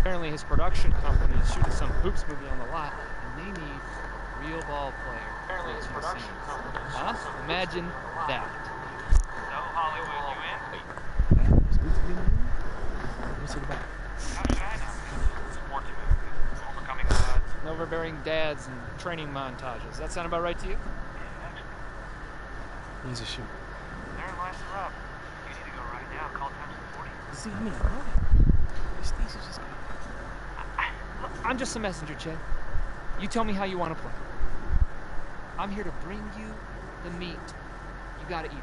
Apparently his production company is shooting some hoops movie on the lot, and they need real ball players. Apparently his production company. Huh? Imagine that. So Hollywood, you in? What's it about? How should I know? Sports movie, overcoming odds. Overbearing dads and training montages. Does that sound about right to you? Yeah, actually. When's the shoot? Therein lies the rub. You need to go right now. Call times 40. See, I mean, I love it. Stacey just got... Look, I'm just a messenger, Chet. You tell me how you want to play. I'm here to bring you the meat. You gotta eat it.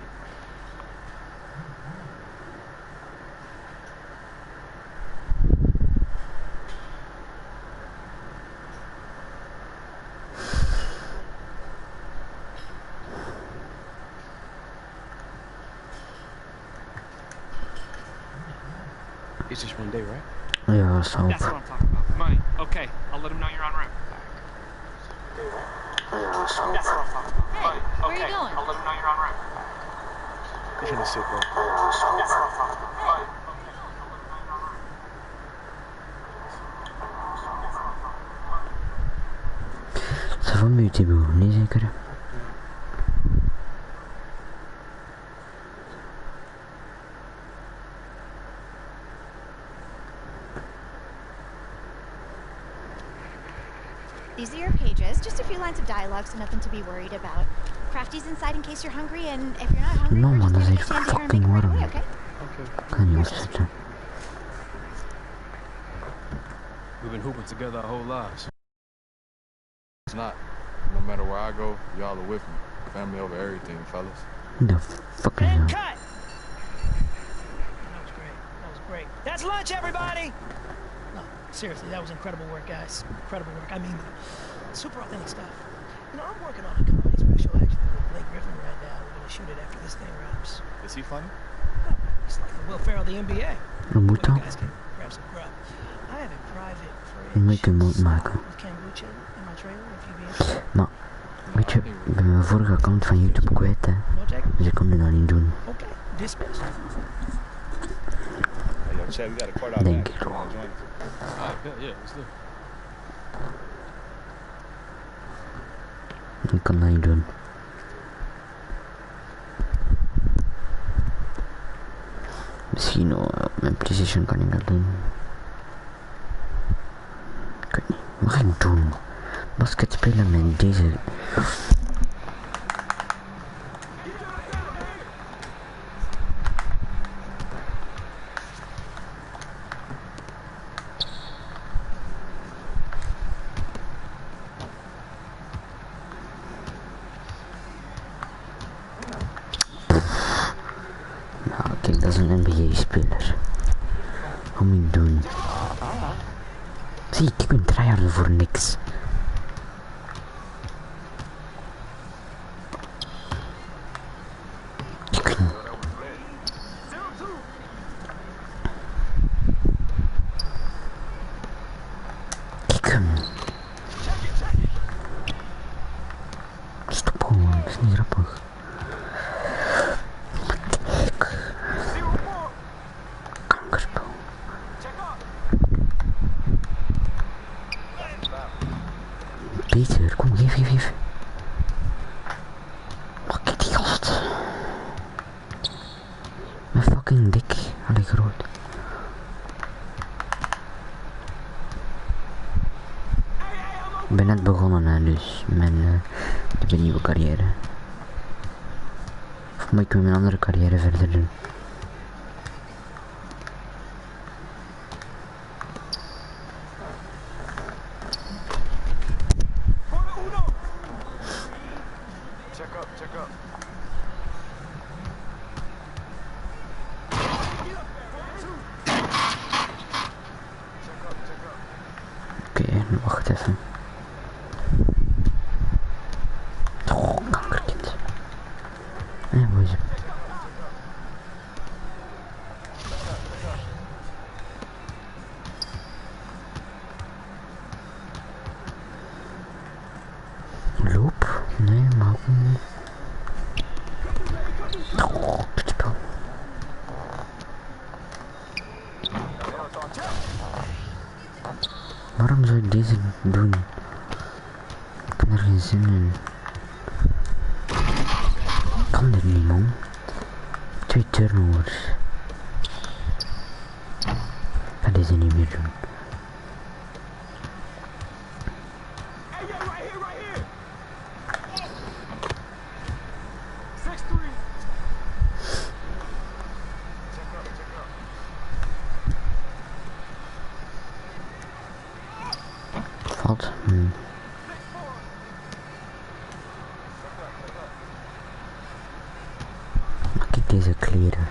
It's just one day, right? Yeah, so. That's what I'm talking about. Money. Okay, I'll let him know you're en route. That's what I'm talking about. Hey, Money. where Okay, you going? I'll let him know you're en route. We're trying to sit, bro. That's what I'm talking about. Money. Ça va muter bu, ne zeker? These are your pages. Just a few lines of dialogue, so nothing to be worried about. Crafty's inside in case you're hungry, and if you're not hungry, No, we're man, just dat gonna is stand here and make fucking it right warm. away, okay? Okay. Kan niet opzetten. We've been hooping together our whole lives. It's not. No matter where I go, y'all are with me. Family over everything, fellas. The fucking hell. Cut! That was great. That was great. That's lunch, everybody! No, seriously, that was incredible work, guys. Incredible work. I mean, super authentic stuff. You know, I'm working on a comedy special actually with Blake Griffin right now. We're gonna shoot it after this thing wraps. Is he funny? Oh, it's like the Will Ferrell of the NBA. We moeten. You guys can grab some grub. I have a private We moeten moed fridge maken. with kombucha in my trailer if you'd be interested. Maar, weet je, ik ben mijn vorige account van YouTube kwijt, hè. No take? Dus ik kon dit nog niet doen. Okay, dismissed. Hey, yo, Chad, we got a court out Denk back. ik You wel. wanna join us? Alright, yeah, let's do it. Ik kan dat niet doen. Misschien op mijn PlayStation kan ik dat doen. Ik weet niet. Wat ga ik doen? Basket spelen met deze. Nou, kijk, dat is een NBA-speler. Wat moet ik doen? Zie, ik ben tryharden voor niks. Ik weet niet. Kijk hem. Stop gewoon, dat is niet grappig. Kijk. Kankerspel. Peter, kom, geef. Oh, kijk die gast. Mijn fucking dik. Allee, groot. Ik ben net begonnen, hè, dus mijn nieuwe carrière. Of moet ik met mijn andere carrière verder doen? Check up, check up. Oké, wacht even. Oh, kankerkind. Waar is het? Loop? Nee, maar ook niet. Oh, dit spel. Waarom zou ik deze doen? Ik heb er geen zin in. Ik kan dit niet, man. 2 turnovers. Ik ga deze niet meer doen. Valt. Maak ik deze kleren?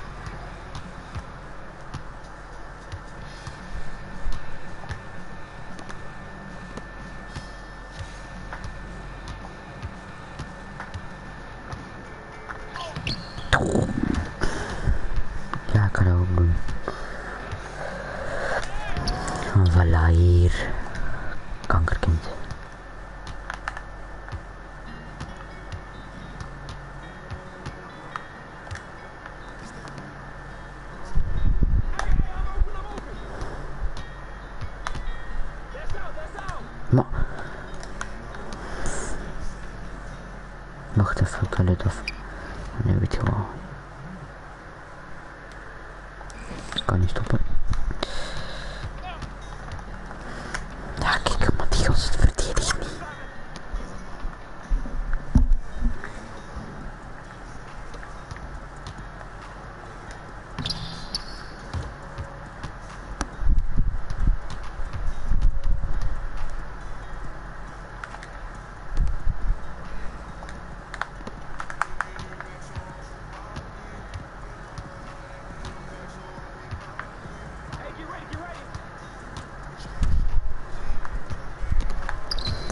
Ja, ik kan dat ook doen. Voilà, hier. Kankerkind. Maar... Wacht even, ik ga dit af. Nee, weet je wel. Ik kan niet stoppen. Ja, kijk, maar die gast verdedigt niet.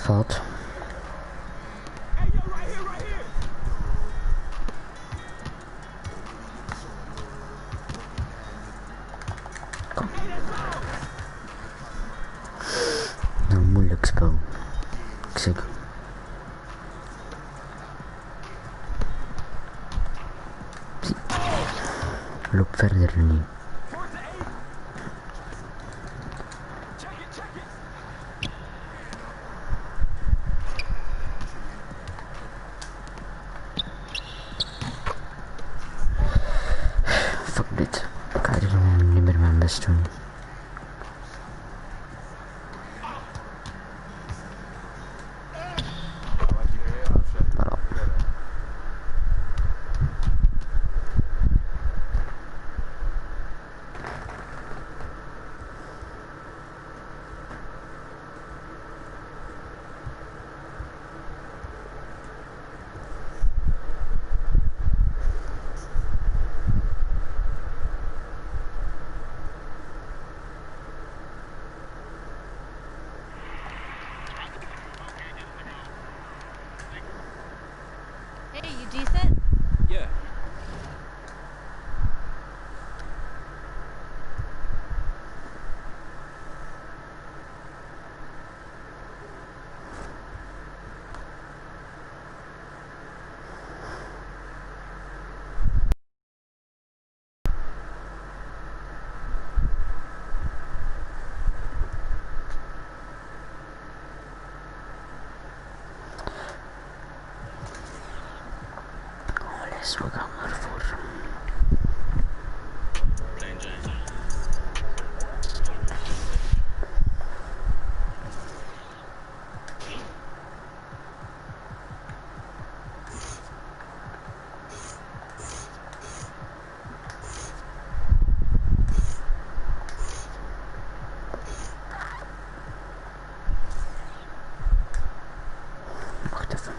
Valt. Kom. Een moeilijk spel. Ik zeg. Loop verder niet. Fuck dit. Ik ga gewoon niet meer mijn best doen. Voilà. Hey, you decent? Yeah. Dus we gaan ervoor. Wacht even.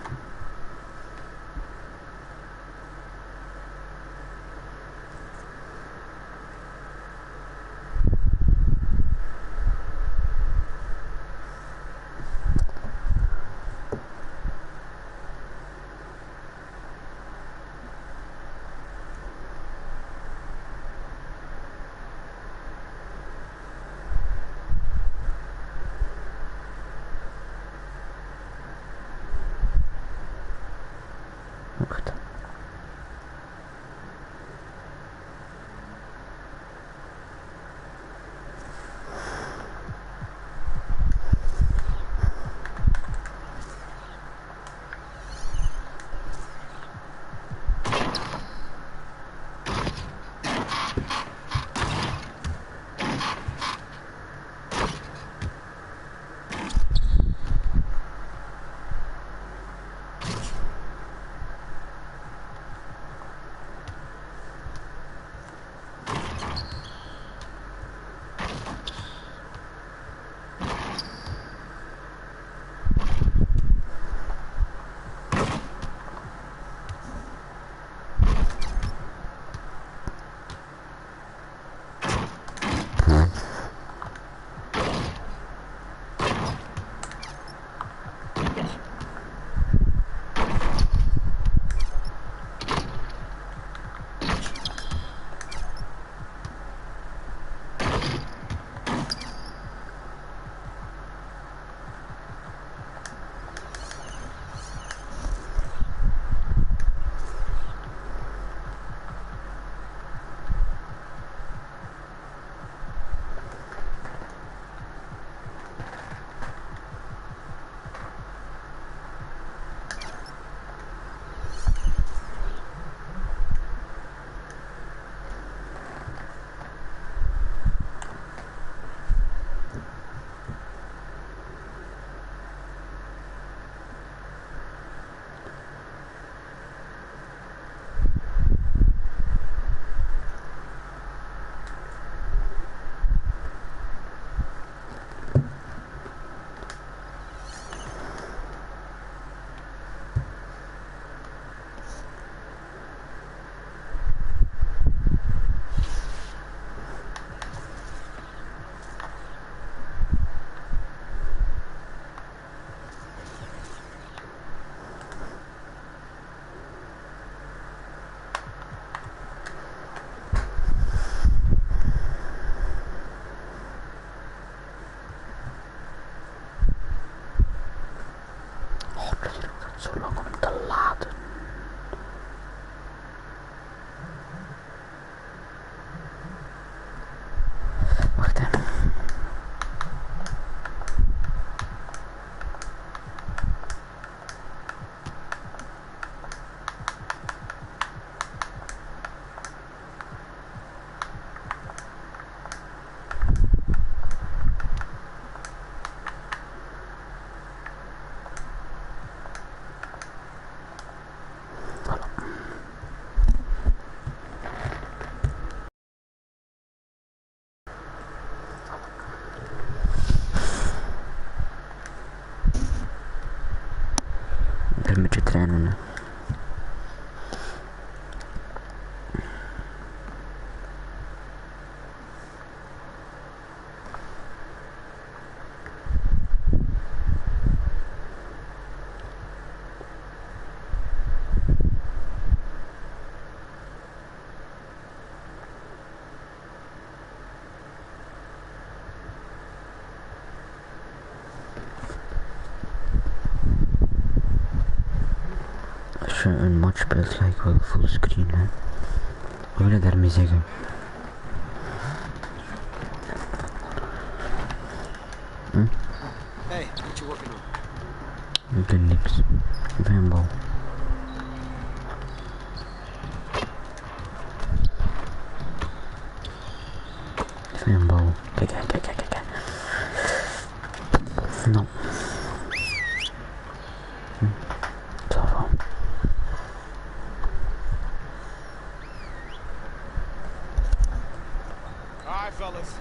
Shannon. Als je een match speelt, ga ik wel fullscreen, hè. Wat wil je daarmee zeggen? Hm? Hey, what you working on? Ik doe niks. Ik ben een bal. Ik ben een bal. Kijk. Nou. Fellas,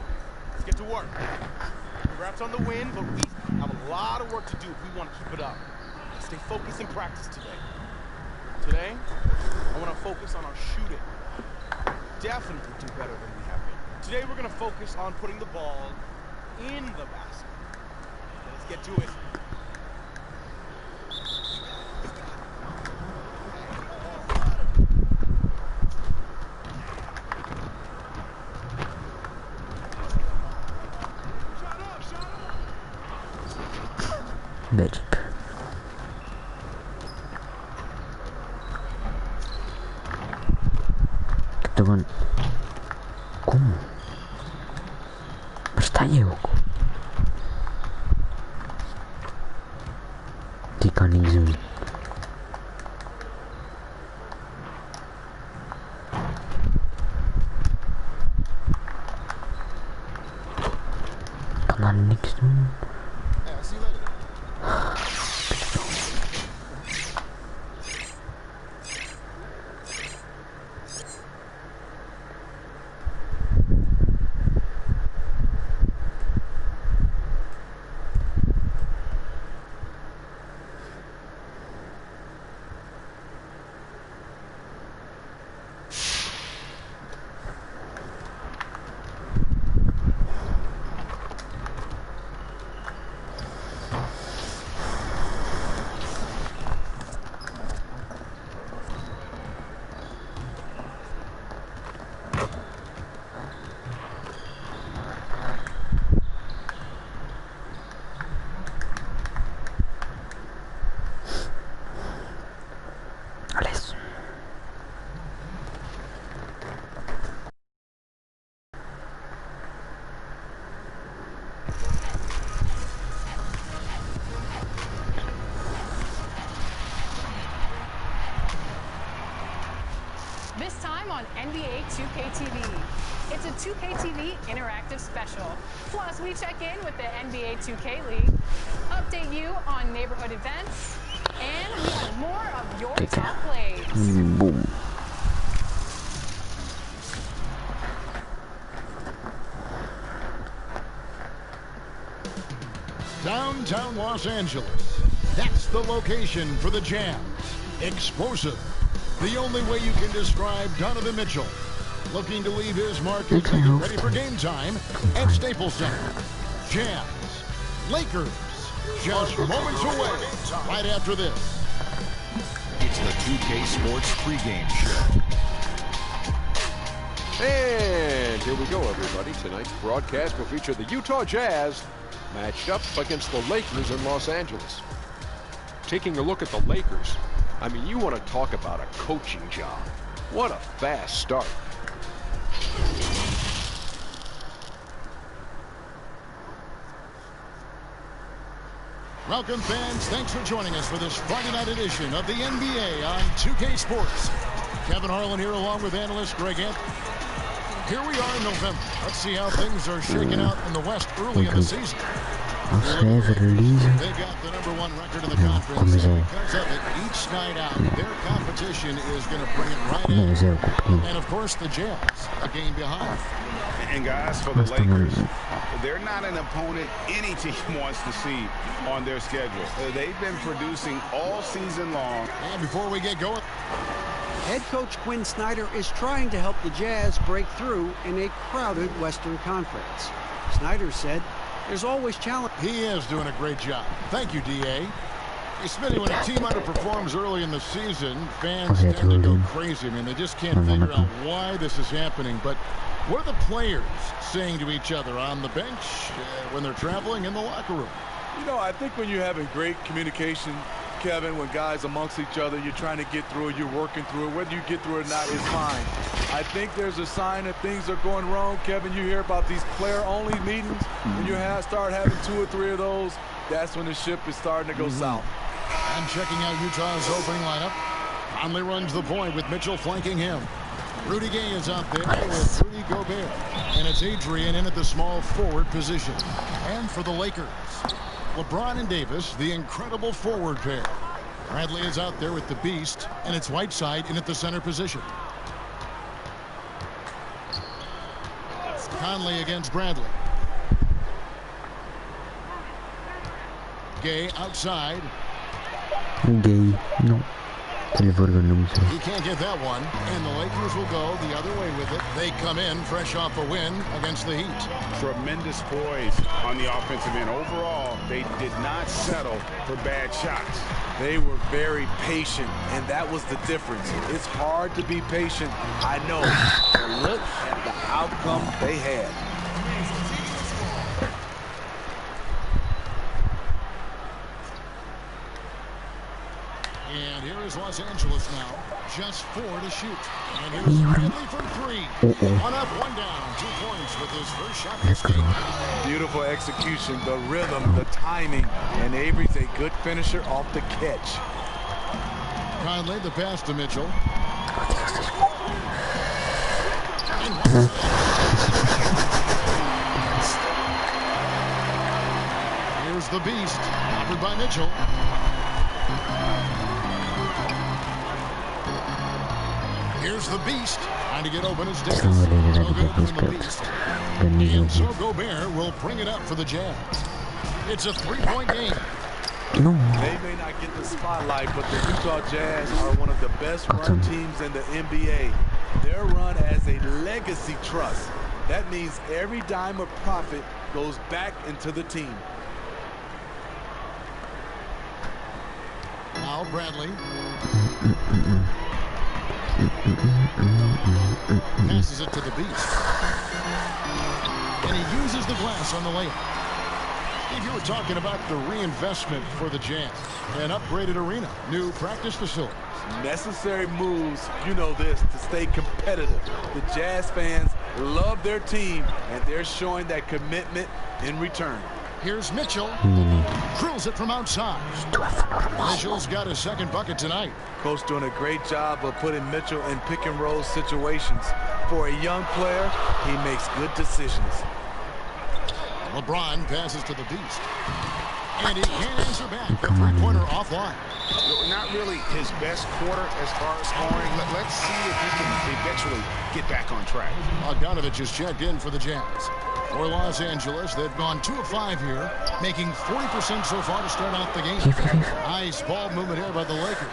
let's get to work. Congrats on the win, but we have a lot of work to do if we want to keep it up. Stay focused in practice today. Today, I want to focus on our shooting. Definitely do better than we have been. Today, we're going to focus on putting the ball in the basket. Let's get to it. Magic. Ik heb toch een... Kom. Waar sta je ook? Die kan niks doen. Kan daar niks doen. This time on NBA 2K TV. It's a 2K TV interactive special. Plus, we check in with the NBA 2K League, update you on neighborhood events, and we have more of your top plays. Boom. Downtown Los Angeles. That's the location for the Jams. Explosive. The only way you can describe Donovan Mitchell. Looking to leave his mark and get ready for game time at Staples Center. Jams. Lakers. Just moments away. Right after this. It's the 2K Sports pregame show. And here we go, everybody. Tonight's broadcast will feature the Utah Jazz matched up against the Lakers in Los Angeles. Taking a look at the Lakers, I mean, you want to talk about a coaching job. What a fast start. Welcome, fans. Thanks for joining us for this Friday night edition of the NBA on 2K Sports. Kevin Harlan here along with analyst Greg Anthony. Here we are in November. Let's see how things are shaking out in the West early in the season. Als wij verliezen, They've got the #1 record in the conference. Because of it, each night out, their competition is going to bring it right in. And of course, the Jazz, a game behind. And guys, for the Lakers, they're not an opponent any team wants to see on their schedule. They've been producing all season long. And before we get going, Head coach Quinn Snyder is trying to help the Jazz break through in a crowded Western Conference. Snyder said there's always challenge. He is doing a great job. Thank you, D.A. Hey, Smitty, when a team underperforms early in the season, fans tend to go crazy. I mean, they just can't figure out why this is happening. But what are the players saying to each other on the bench when they're traveling in the locker room? You know, I think when you're having great communication, Kevin, when guys amongst each other, you're trying to get through it, you're working through it. Whether you get through it or not is fine. I think there's a sign that things are going wrong. Kevin, you hear about these player-only meetings. When you start having 2 or 3 of those, that's when the ship is starting to go south. And checking out Utah's opening lineup, Conley runs the point with Mitchell flanking him. Rudy Gay is out there with Rudy Gobert. And it's Adrian in at the small forward position. And for the Lakers, LeBron and Davis, the incredible forward pair. Bradley is out there with the Beast, and it's Whiteside in at the center position. Conley against Bradley. Gay outside. Gay, no. He can't get that one, and the Lakers will go the other way with it. They come in fresh off a win against the Heat. Tremendous poise on the offensive end. Overall, they did not settle for bad shots. They were very patient, and that was the difference. It's hard to be patient, I know. But look at the outcome they had. And here is Los Angeles now. Just 4 to shoot. And here's Bradley from 3. 1 up, 1 down. 2 points with his first shot this game. Beautiful execution, the rhythm, the timing, and Avery's a good finisher off the catch. Conley, the pass to Mitchell. Here's the Beast, offered by Mitchell. Here's the Beast, trying to get open as Davis. So good from the Beast. And so Gobert will bring it up for the Jazz. It's a 3-point game. No. They may not get the spotlight, but the Utah Jazz are one of the best run teams in the NBA. Their run as a legacy trust. That means every dime of profit goes back into the team. Now Bradley. Passes it to the Beast. And he uses the glass on the layup. If you were talking about the reinvestment for the Jazz, an upgraded arena, new practice facilities. Necessary moves, you know this, to stay competitive. The Jazz fans love their team, and they're showing that commitment in return. Here's Mitchell. Drills it from outside. Mitchell's got his second bucket tonight. Coach doing a great job of putting Mitchell in pick-and-roll situations. For a young player, he makes good decisions. LeBron passes to the Beast. And he can't answer back. The three-pointer offline. Not really his best quarter as far as scoring. Let's see if he can eventually get back on track. Bogdanovich has checked in for the Jazz. For Los Angeles, they've gone 2 of 5 here, making 40% so far to start out the game. Nice ball movement here by the Lakers.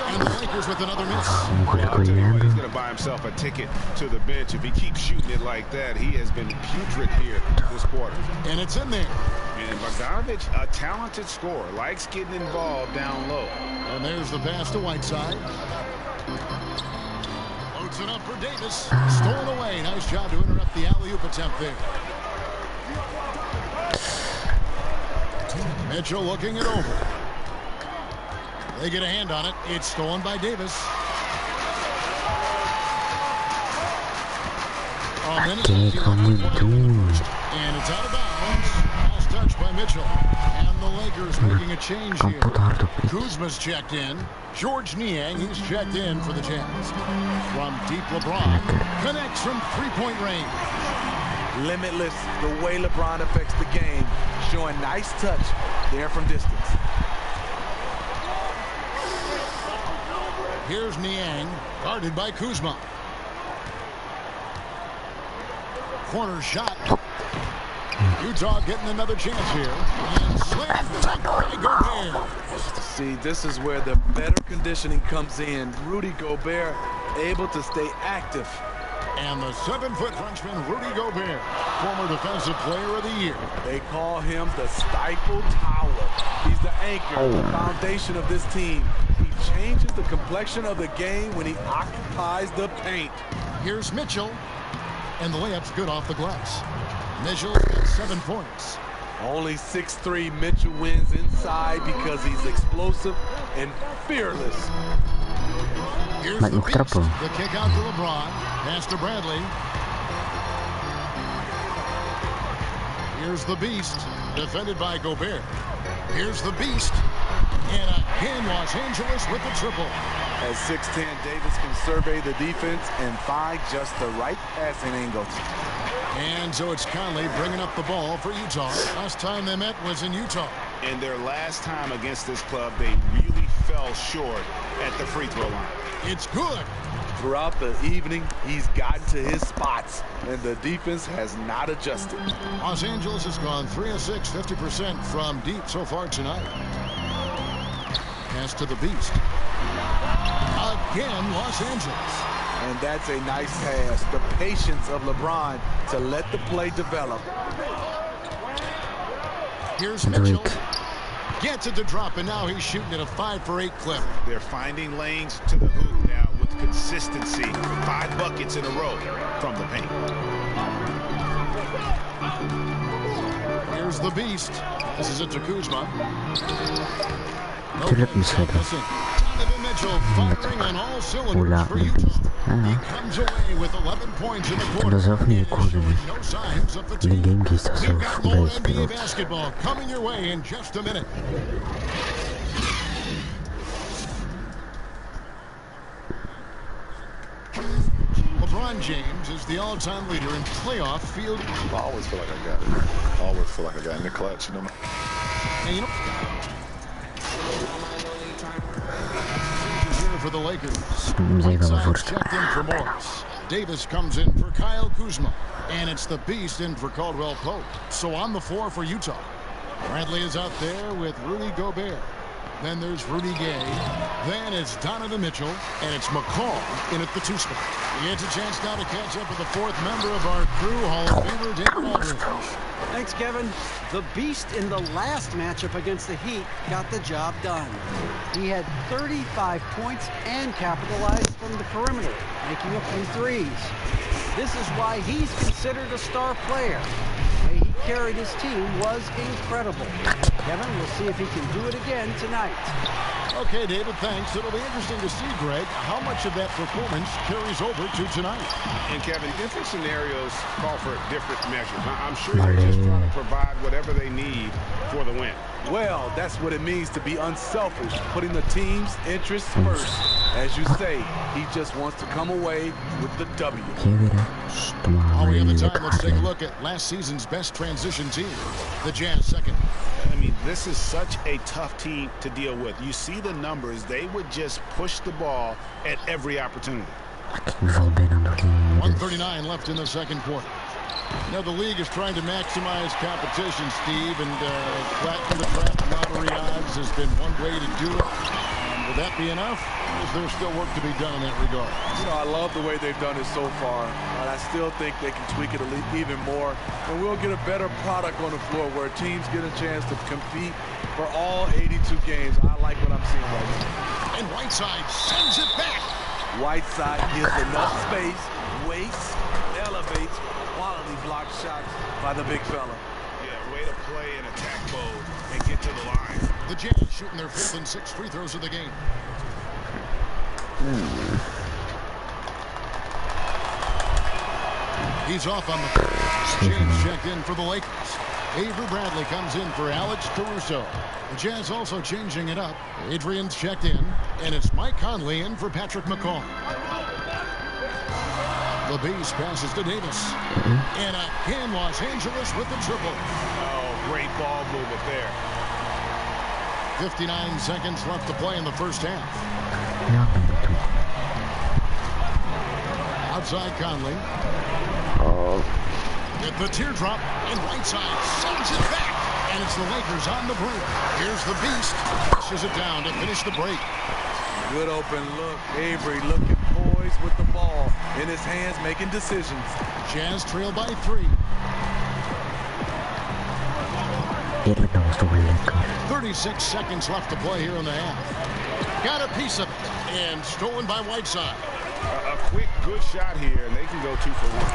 And the Lakers with another miss. I'll tell you what, he's going to buy himself a ticket to the bench. If he keeps shooting it like that, he has been putrid here this quarter. And it's in there. And Bogdanovich, a talented scorer, likes getting involved down low. And there's the pass to Whiteside. Loads it up for Davis. Stolen away. Nice job to interrupt the alley-oop attempt there. Mitchell looking it over. They get a hand on it. It's stolen by Davis. And it's out of bounds. Last touch by Mitchell. And the Lakers making a change here. Kuzma's checked in. George Niang, he's checked in for the Jazz. From deep, LeBron connects from three-point range. Limitless, the way LeBron affects the game. Showing nice touch there from distance. Here's Niang, guarded by Kuzma. corner shot. Utah getting another chance here. And slammed by Gobert. See, this is where the better conditioning comes in. Rudy Gobert able to stay active. And the 7-foot Frenchman, Rudy Gobert, former Defensive Player of the Year. They call him the Stifle Tower. He's the anchor, the foundation of this team. He changes the complexion of the game when he occupies the paint. Here's Mitchell. And the layup's good off the glass. Mitchell's got 7 points. Only 6'3" Mitchell wins inside because he's explosive and fearless. Here's the beast. The kick out to LeBron. Pass to Bradley. Here's the beast. Defended by Gobert. Here's the beast. And again, Los Angeles with the triple. At 6'10", Davis can survey the defense and find just the right passing angle. And so it's Conley bringing up the ball for Utah. Last time they met was in Utah. And their last time against this club, they really fell short at the free throw line. It's good. Throughout the evening, he's gotten to his spots, and the defense has not adjusted. Los Angeles has gone 3 of 6, 50% from deep so far tonight. Pass to the beast. Again, Los Angeles. And that's a nice pass. The patience of LeBron to let the play develop. Here's Mitchell. Gets it to drop, and now he's shooting at a 5 for 8 clip. They're finding lanes to the hoop now with consistency. 5 buckets in a row from the paint. Here's the beast. This is it to Kuzma. Terlihat bisa itu. Ulah lebih. Filozofnya ikut ini. Ini game kita so guys pilot. Coming your way in just a minute. LeBron James is the all-time leader in playoff field. I always feel like I got it. I always feel like I got in the clutch, you know. And you know, for the Lakers. Whiteside's checked in for Morris. Davis comes in for Kyle Kuzma. And it's the beast in for Caldwell Pope. So on the floor for Utah. Bradley is out there with Rudy Gobert. Then there's Rudy Gay. Then it's Donovan Mitchell. And it's McCall in at the 2 spot. He gets a chance now to catch up with the 4th member of our crew, Hall of Famer David Aldridge. Thanks, Kevin. The beast in the last matchup against the Heat got the job done. He had 35 points and capitalized from the perimeter, making a few threes. This is why he's considered a star player. The way he carried his team was incredible. Kevin, we'll see if he can do it again tonight. Okay, David, thanks. It'll be interesting to see, Greg, how much of that performance carries over to tonight. And, Kevin, different scenarios call for different measures. I'm sure they're just trying to provide whatever they need for the win. Well, that's what it means to be unselfish, putting the team's interests first. As you say, he just wants to come away with the W. While we have the time, let's take a look at last season's best transition team, the Jazz second. I mean, this is such a tough team to deal with. You see the numbers. They would just push the ball at every opportunity. 1:39 left in the second quarter. Now the league is trying to maximize competition, Steve, and flatten the draft lottery odds has been one way to do it. Will that be enough? Or is there still work to be done in that regard? You know, I love the way they've done it so far, but I still think they can tweak it even more, and we'll get a better product on the floor where teams get a chance to compete for all 82 games. I like what I'm seeing right now. And Whiteside sends it back. Whiteside gives enough space, waits, elevates, quality block shots by the big fella. Yeah, way to play in attack mode and get to the line. The Jazz shooting their 5th and 6th free throws of the game. He's off on the first. James checked in for the Lakers. Avery Bradley comes in for Alex Caruso. The Jazz also changing it up. Adrian's checked in, and it's Mike Conley in for Patrick McCall. The Beast passes to Davis. And again, Los Angeles with the triple. Oh, great ball movement there. 59 seconds left to play in the first half. Outside Conley. The teardrop, and Whiteside sends it back. And it's the Lakers on the brink. Here's the Beast. Pushes it down to finish the break. Good open look. Avery looking poised with the ball in his hands, making decisions. Jazz trail by 3. 36 seconds left to play here in the half. Got a piece of it, and stolen by Whiteside. A quick, good shot here, and they can go 2 for 1.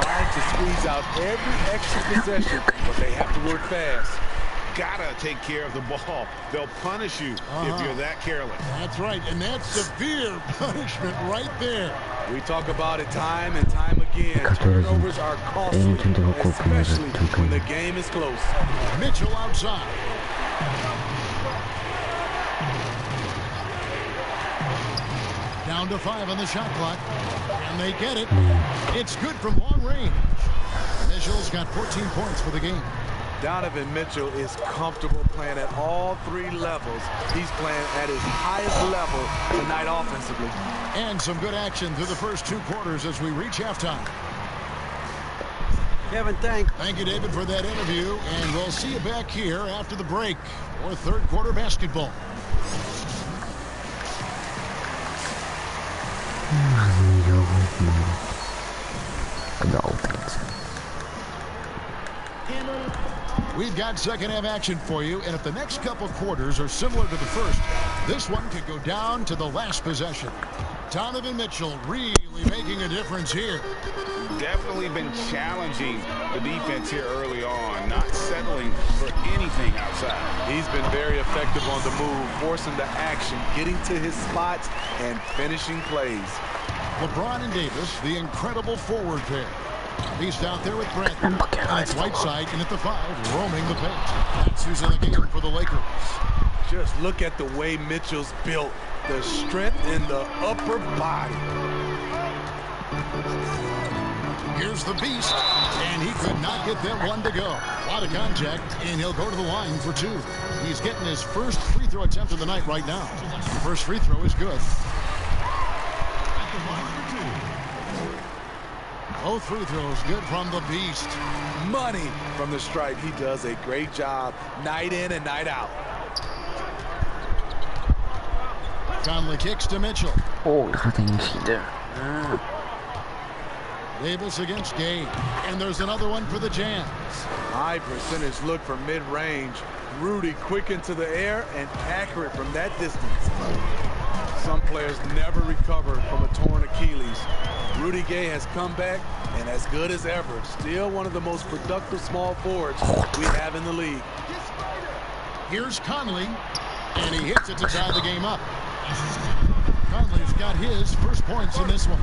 Trying to squeeze out every extra possession, but they have to work fast. Gotta take care of the ball. They'll punish you if you're that careless. That's right, and that's severe punishment right there. We talk about it time and time again. Turnovers are costly, especially when the game is close. Mitchell outside. Down to 5 on the shot clock, and they get it. It's good from long range. Mitchell's got 14 points for the game. Donovan Mitchell is comfortable playing at all 3 levels. He's playing at his highest level tonight offensively. And some good action through the first 2 quarters as we reach halftime. Kevin, thank you, David, for that interview. And we'll see you back here after the break for third quarter basketball. We've got second half action for you, and if the next couple quarters are similar to the first, this one could go down to the last possession. Donovan Mitchell really making a difference here. Definitely been challenging the defense here early on, not settling for anything outside. He's been very effective on the move, forcing the action, getting to his spots, and finishing plays. LeBron and Davis, the incredible forward pair. Beast out there with Brent. And it's Whiteside in at the 5, roaming the paint. That's who's in the game for the Lakers. Just look at the way Mitchell's built. The strength in the upper body. Here's the Beast, and he could not get that one to go. A lot of contact, and he'll go to the line for 2. He's getting his first free throw attempt of the night right now. The first free throw is good. Both free throws good from the Beast. Money from the stripe. He does a great job night in and night out. Conley kicks to Mitchell. Oh, dat gaat niet schieten. Davis against Gay. And there's another one for the Jams. High percentage look from mid-range. Rudy quick into the air and accurate from that distance. Some players never recover from a torn Achilles. Rudy Gay has come back and as good as ever. Still one of the most productive small forwards we have in the league. Here's Conley, and he hits it to tie the game up. Conley's got his first points in this one.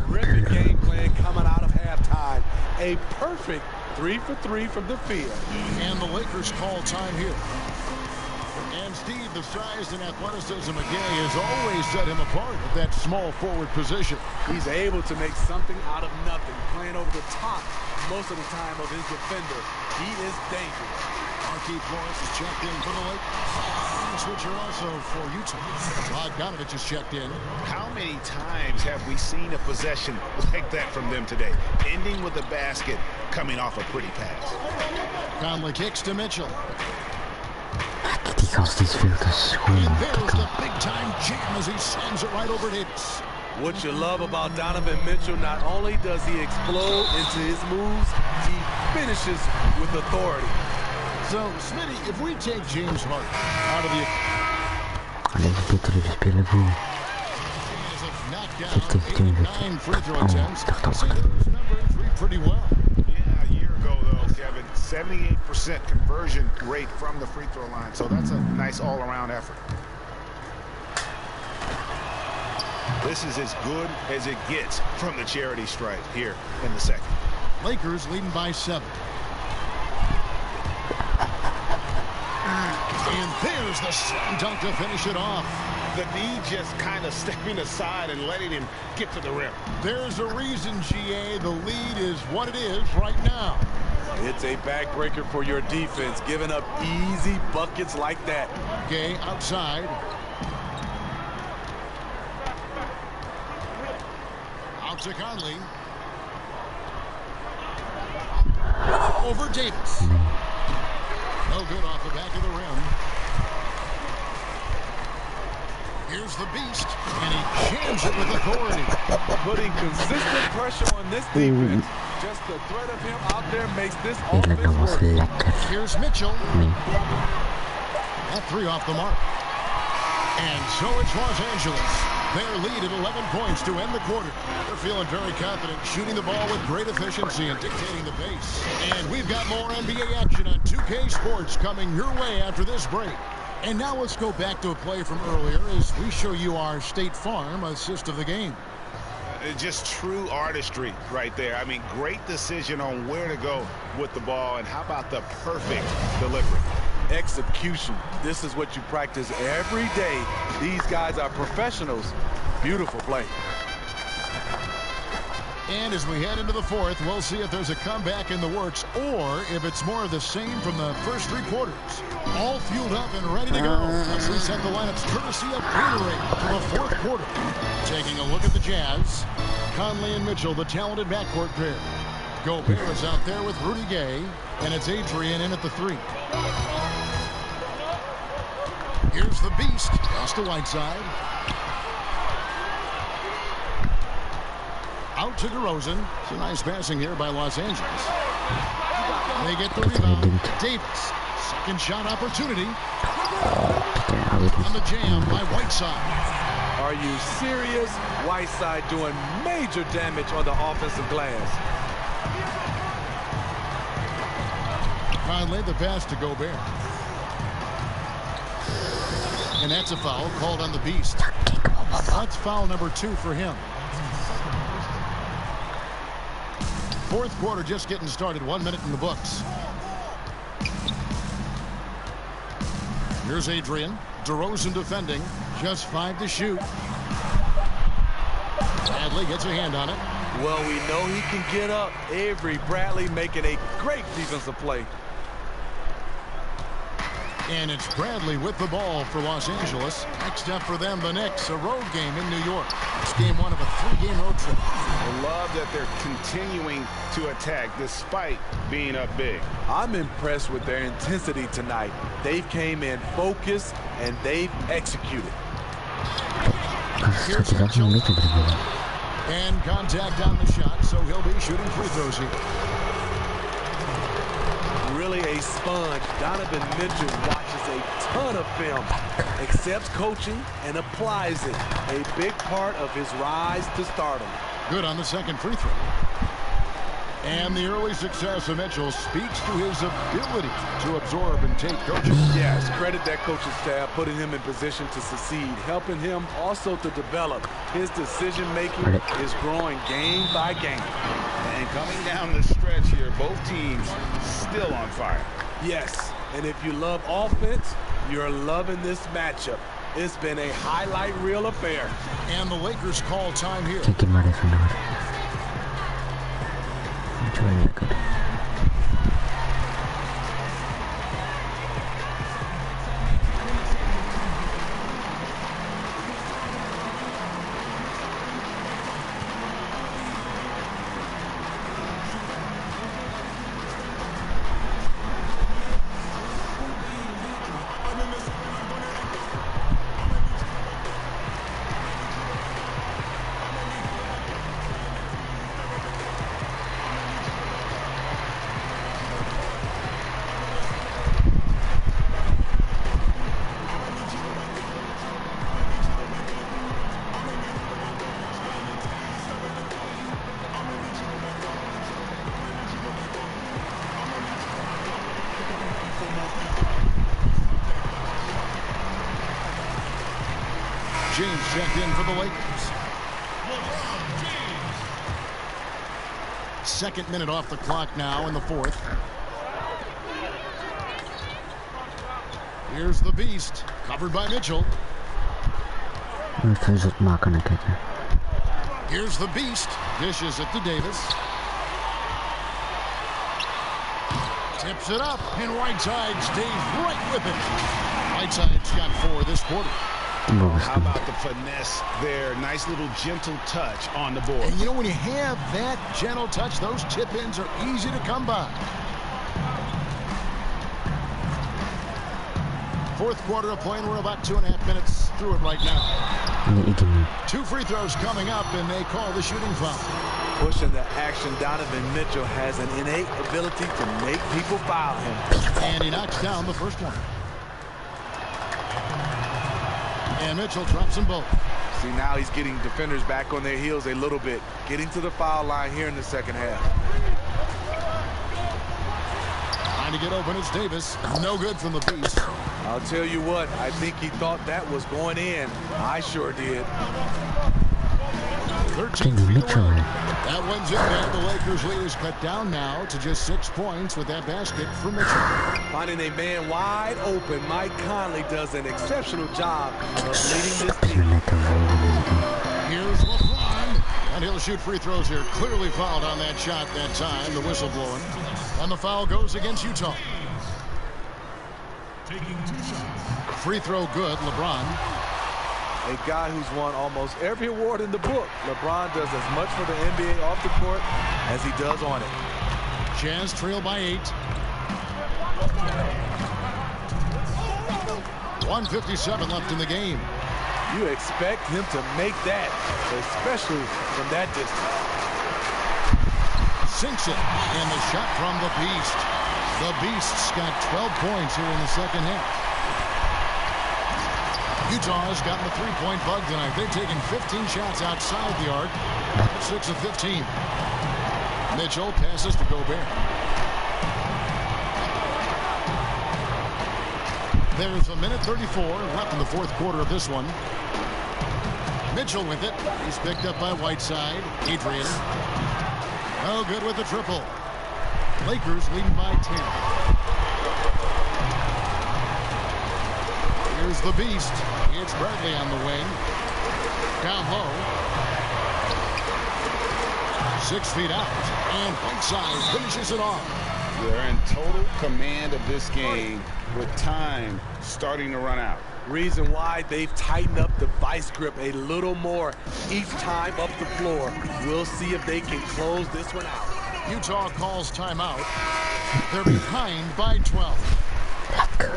Terrific game plan coming out of halftime. A perfect 3 for 3 from the field. And the Lakers call time here. And Steve, the size and athleticism of Gay has always set him apart at that small forward position. He's able to make something out of nothing, playing over the top most of the time of his defender. He is dangerous. Marquise Morris is checked in for the Lakers. Switcher also for Utah. Bogdanovich is checked in. How many times have we seen a possession like that from them today? Ending with a basket, coming off a pretty pass. Conley kicks to Mitchell. Die gast is veel te schoon. And there's the big-time jam as he slams it right over Davis. What you love about Donovan Mitchell, not only does he explode into his moves, he finishes with authority. So, Smitty, if we take James Harden out of the... Deze betere spelen goed. Pretty well. Yeah, a year ago, though, Kevin, 78% conversion rate from the free throw line. So that's a nice all-around effort. This is as good as it gets from the charity stripe here in the second. Lakers leading by 7. And there's the slam dunk to finish it off. The D just kind of stepping aside and letting him get to the rim. There's a reason, GA, the lead is what it is right now. It's a backbreaker for your defense, giving up easy buckets like that. Gay outside. Out to Conley. over Davis. No good off the back of the rim. Here's the beast, and he jams it with authority. Putting consistent pressure on this defense. Just the threat of him out there makes this offense work. Here's Mitchell. That three off the mark. And so it's Los Angeles. Their lead at 11 points to end the quarter. They're feeling very confident, shooting the ball with great efficiency and dictating the pace. And we've got more NBA action on 2K Sports coming your way after this break. And now let's go back to a play from earlier as we show you our State Farm assist of the game. Just true artistry right there. I mean, great decision on where to go with the ball, and how about the perfect delivery? Execution. This is what you practice every day. These guys are professionals. Beautiful play. And as we head into the fourth, we'll see if there's a comeback in the works or if it's more of the same from the first three quarters. All fueled up and ready to go. Let's reset the lineups courtesy of Gatorade for the fourth quarter. Taking a look at the Jazz. Conley and Mitchell, the talented backcourt pair. Gobert is out there with Rudy Gay, and it's Adrian in at the three. Here's the beast. Across the Whiteside. Out to DeRozan. It's a nice passing here by Los Angeles. They get the rebound. Davis. Second shot opportunity. On the jam by Whiteside. Are you serious? Whiteside doing major damage on the offensive glass. Conley, the pass to Gobert. And that's a foul called on the beast. That's foul number 2 for him. Fourth quarter just getting started. 1 minute in the books. Here's Adrian. DeRozan defending. Just 5 to shoot. Bradley gets a hand on it. Well, we know he can get up. Avery Bradley making a great defensive play. And it's Bradley with the ball for Los Angeles. Next up for them, the Knicks, a road game in New York. It's game 1 of a 3-game road trip. I love that they're continuing to attack despite being up big. I'm impressed with their intensity tonight. They came in focused and they've executed. Here's Mitchell. And contact on the shot, so he'll be shooting free throws here. Really a sponge. Donovan Mitchell watches a ton of film, accepts coaching, and applies it. A big part of his rise to stardom. Good on the second free throw. And the early success of Mitchell speaks to his ability to absorb and take coaching. Yes, credit that coaching staff, putting him in position to succeed, helping him also to develop. His decision-making is growing game by game. And coming down the stretch here, both teams still on fire. Yes, and if you love offense, you're loving this matchup. It's been a highlight reel affair. And the Lakers call time here. James checked in for the Lakers. Second minute off the clock now in the fourth. Here's the beast, covered by Mitchell. Here's the beast, dishes it to Davis. Tips it up, and Whiteside stays right with it. Whiteside's got 4 this quarter. How about the finesse there? Nice little gentle touch on the board. And you know, when you have that gentle touch, those chip-ins are easy to come by. fourth quarter of play, and we're about 2.5 minutes through it right now. 2 free throws coming up, and they call the shooting foul. Pushing the action, Donovan Mitchell has an innate ability to make people foul him. And he knocks down the first one. And Mitchell drops them both. See, now he's getting defenders back on their heels a little bit. Getting to the foul line here in the second half. Trying to get open, it's Davis. No good from the Beast. I'll tell you what, I think he thought that was going in. I sure did. 13 feet away. That one's in there. The Lakers lead is cut down now to just 6 points with that basket from Mitchell. Finding a man wide open, Mike Conley does an exceptional job of leading this team. Here's LeBron, and he'll shoot free throws here. Clearly fouled on that shot that time, the whistle blowing. And the foul goes against Utah. Taking 2 shots. Free throw good, LeBron. A guy who's won almost every award in the book. LeBron does as much for the NBA off the court as he does on it. Jazz trail by 8. 1:57 left in the game. You expect him to make that, especially from that distance. Sinks it, and the shot from the Beast. The Beast's got 12 points here in the second half. Utah has gotten the three-point bug tonight. They've taken 15 shots outside the arc. 6 of 15. Mitchell passes to Gobert. There's 1:34 left in the fourth quarter of this one. Mitchell with it. He's picked up by Whiteside. Adrian. No good with the triple. Lakers leading by 10. Here's the Beast. It's Bradley on the wing. Down low. 6 feet out. And Whiteside finishes it off. They're in total command of this game with time starting to run out. Reason why they've tightened up the vice grip a little more each time up the floor. We'll see if they can close this one out. Utah calls timeout. They're behind by 12.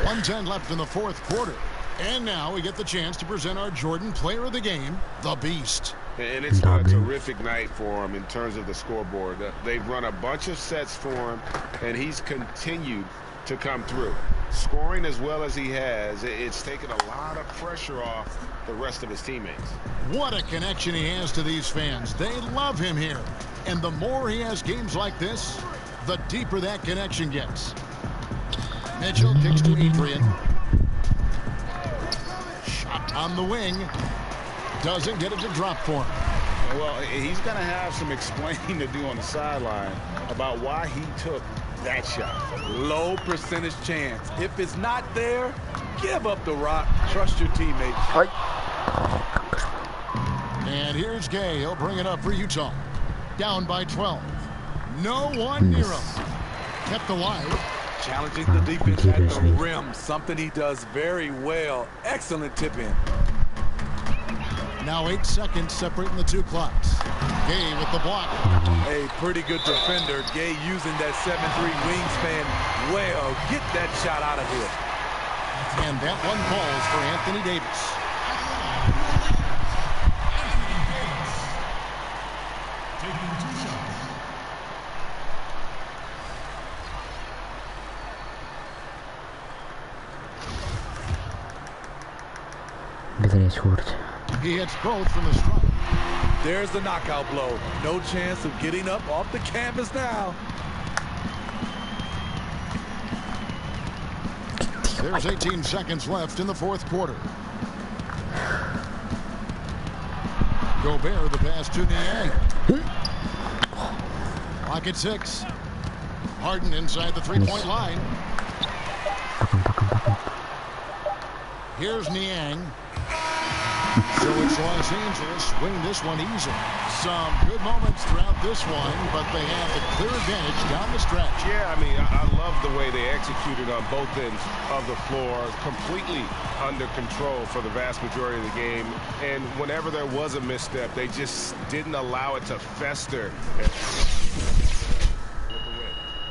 1:10 left in the fourth quarter. And now we get the chance to present our Jordan player of the game, the Beast. And it's been a terrific night for him in terms of the scoreboard. They've run a bunch of sets for him, and he's continued to come through. Scoring as well as he has, it's taken a lot of pressure off the rest of his teammates. What a connection he has to these fans. They love him here. And the more he has games like this, the deeper that connection gets. Mitchell kicks to Adrian. Shot on the wing. Doesn't get it to drop for him. Well, he's going to have some explaining to do on the sideline about why he took that shot. Low percentage chance. If it's not there, give up the rock. Trust your teammates. And here's Gay. He'll bring it up for Utah. Down by 12. No one near him. Kept alive. Challenging the defense at the rim. Something he does very well. Excellent tip in. Now 8 seconds separating the two clocks. Gay with the block. A pretty good defender. Gay using that 7'3" wingspan well. Get that shot out of here. And that one falls for Anthony Davis. Taking 2 shots. He hits both from the stripe. There's the knockout blow. No chance of getting up off the canvas now. There's 18 seconds left in the fourth quarter. Gobert, the pass to Niang. Clock at 6. Harden inside the three-point line. Here's Niang. So it's Los Angeles winning this one easily. Some good moments throughout this one, but they have the clear advantage down the stretch. Yeah, I mean, I love the way they executed on both ends of the floor. Completely under control for the vast majority of the game. And whenever there was a misstep, they just didn't allow it to fester.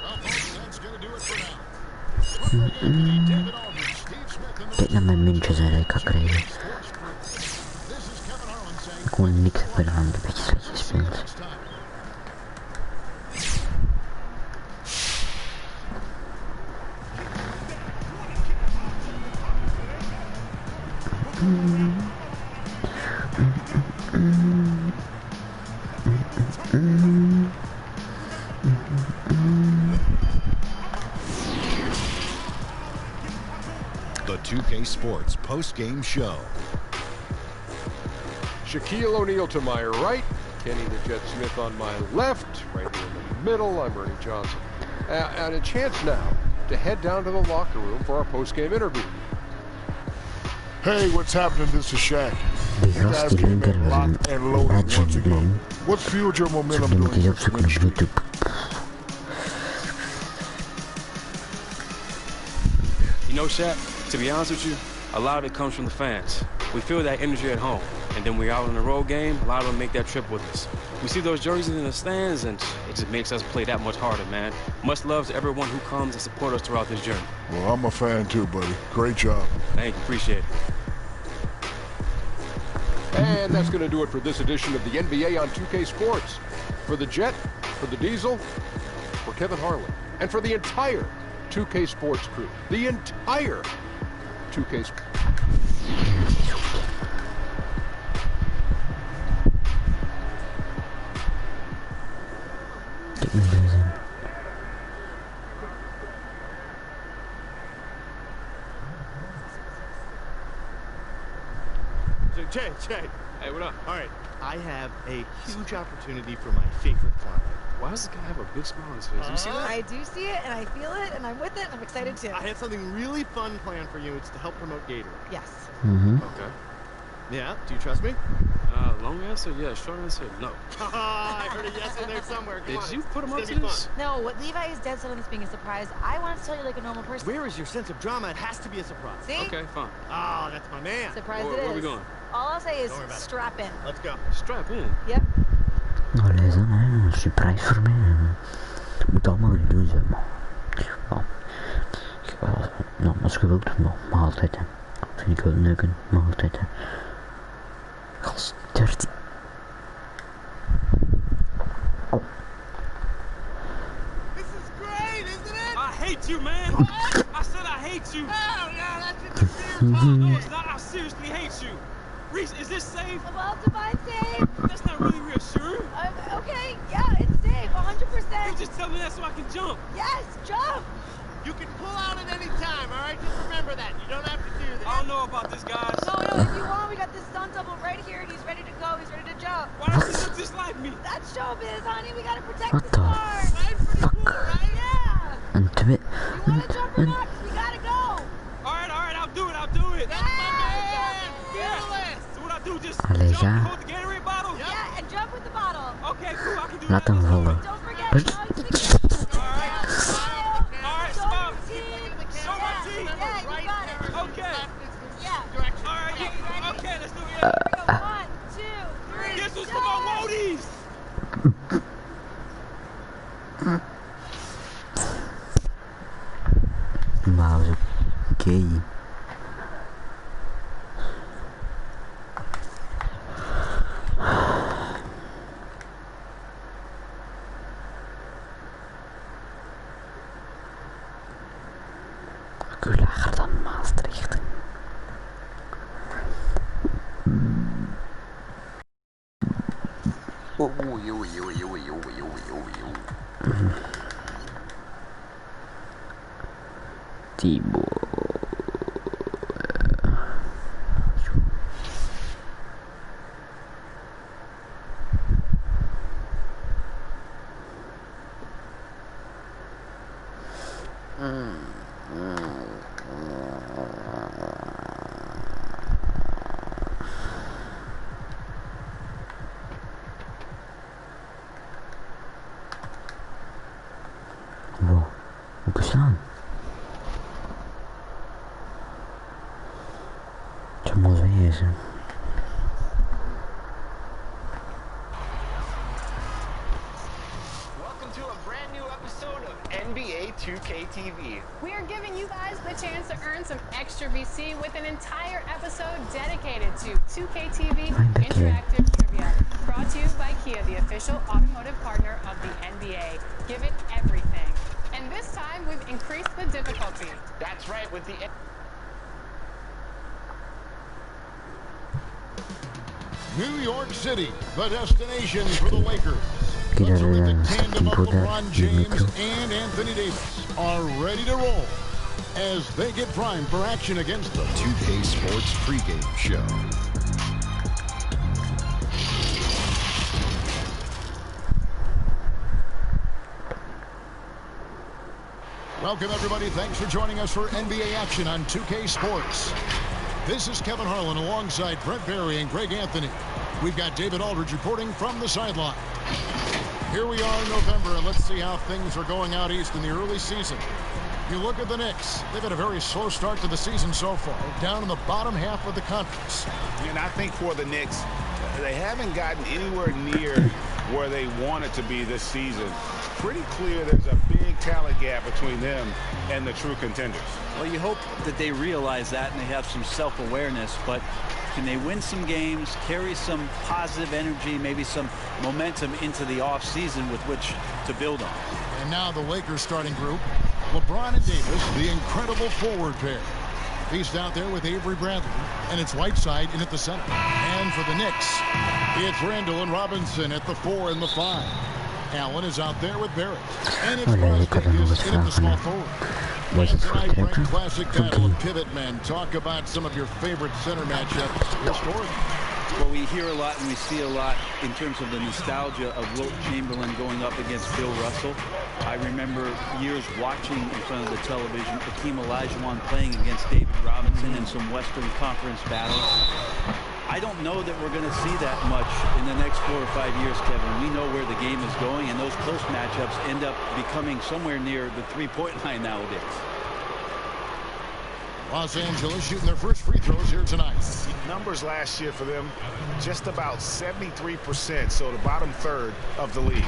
Well, folks, that's going to do it for now. David Aldridge, Steve Smith. Kijk naar mijn muntjes en ik ga krijgen. Gewoon niks heb gedaan, een beetje slecht gespeeld. The 2K Sports post-game show. Shaquille O'Neal to my right, Kenny the Jet Smith on my left, right here in the middle, I'm Ernie Johnson. And a chance now to head down to the locker room for our post-game interview. Hey, what's happening? This is Shaq. You guys came in locked and loaded once again. What fueled your momentum during your win streak? You know, Shaq, to be honest with you, a lot of it comes from the fans. We feel that energy at home, and then we're out on the road game, a lot of them make that trip with us. We see those jerseys in the stands, and it just makes us play that much harder, man. Much love to everyone who comes and support us throughout this journey. Well, I'm a fan too, buddy. Great job. Thank you, appreciate it. And that's going to do it for this edition of the NBA on 2K Sports. For the Jet, for the Diesel, for Kevin Harlan, and for the entire 2K Sports crew. The entire 2K Sports. Jay. Hey, what up? All right, I have a huge opportunity for my favorite client. Why does this guy have a big smile on his face? You see that? I do see it, and I feel it, and I'm with it, and I'm excited too. I have something really fun planned for you. It's to help promote Gator. Yes. Okay. Yeah, do you trust me? Long answer, yeah. Short answer, no. I heard a yes in there somewhere. Come on. Did you put him up It's to gonna be this? fun. No, what Levi is dead set on this being a surprise. I want to tell you like a normal person. Where is your sense of drama? It has to be a surprise. See? Okay, fine. Oh, that's my man. Surprise Where it is. are we going? All I'll say is Don't worry about it. strap in. Let's go. Strap in. Yep. Nou, lezen, hè? Een surprise voor mij. Dat moet allemaal niet doen, zeg maar. Nou, als je wilt, maar altijd, hè. Vind ik wel neuken, maar altijd, hè. Gast, 13. Oh. This is great, isn't it? I hate you, man. I said I hate you. Oh, yeah, that's just a No, it's not. I seriously hate you. Reese, is this safe? Well, Devine's safe. That's not really reassuring. Okay, yeah, it's safe, 100%. You just tell me that so I can jump. Yes, jump. You can pull out at any time, all right? Just remember that. You don't have to do this. I don't know about this, guys. No, if you want, we got this stunt double right here, and he's ready to go. He's ready to jump. Why does he look just like me? That's showbiz, honey. We gotta protect What the the star. Right? Pretty cool, right? Yeah. Een twee. You wanna jump or not? 'Cause we gotta go. All right, I'll do it. That's my man. Fearless. So what I do, just Allee, jump ja. and hold the Gatorade bottle? Yeah, and jump with the bottle. Okay, cool, I can do Laat that. hem vallen. Don't forget, But- now you think All right, show smile. your teeth. Show my teeth. Yeah, you got it. Okay. Yeah. All right, yeah. Okay, let's do it. Here we go. 1, 2, 3. This was for my woadies. Maar was oké. Ik wil lager dan Maastricht. Timo. Wow, hoe staan? Het moet wezen. Welcome to a brand new episode of NBA 2K 2KTV. We are giving you guys the chance to earn some extra VC with an entire episode dedicated to 2KTV Interactive Trivia. Brought to you by Kia, the official automotive partner of the NBA. Give it everything. And this time, we've increased the difficulty. That's right, with the... New York City, the destination for the Lakers. The terrific tandem of LeBron James and Anthony Davis are ready to roll as they get primed for action against the 2K Sports pregame show. Welcome, everybody. Thanks for joining us for NBA action on 2K Sports. This is Kevin Harlan alongside Brent Barry and Greg Anthony. We've got David Aldridge reporting from the sideline. Here we are in November, and let's see how things are going out east in the early season. You look at the Knicks. They've had a very slow start to the season so far, down in the bottom half of the conference. And I think for the Knicks, they haven't gotten anywhere near where they wanted to be this season. Pretty clear there's a big talent gap between them and the true contenders. Well, you hope that they realize that and they have some self-awareness, but can they win some games, carry some positive energy, maybe some momentum into the offseason with which to build on? And now the Lakers starting group, LeBron and Davis, the incredible forward pair. He's out there with Avery Bradley, and it's Whiteside in at the center. And for the Knicks, it's Randall and Robinson at the 4 and the 5. Allen is out there with Barrett. And it's Bosticus in at the small forward. And tonight, Frank Classic battle of pivot men. Talk about some of your favorite center matchups historically. Well, we hear a lot and we see a lot in terms of the nostalgia of Wilt Chamberlain going up against Bill Russell. I remember years watching in front of the television Hakeem Olajuwon playing against David Robinson in some Western Conference battles. I don't know that we're going to see that much in the next 4 or 5 years, Kevin. We know where the game is going, and those close matchups end up becoming somewhere near the three-point line nowadays. Los Angeles shooting their first free throws here tonight. Numbers last year for them, just about 73%, so the bottom third of the league.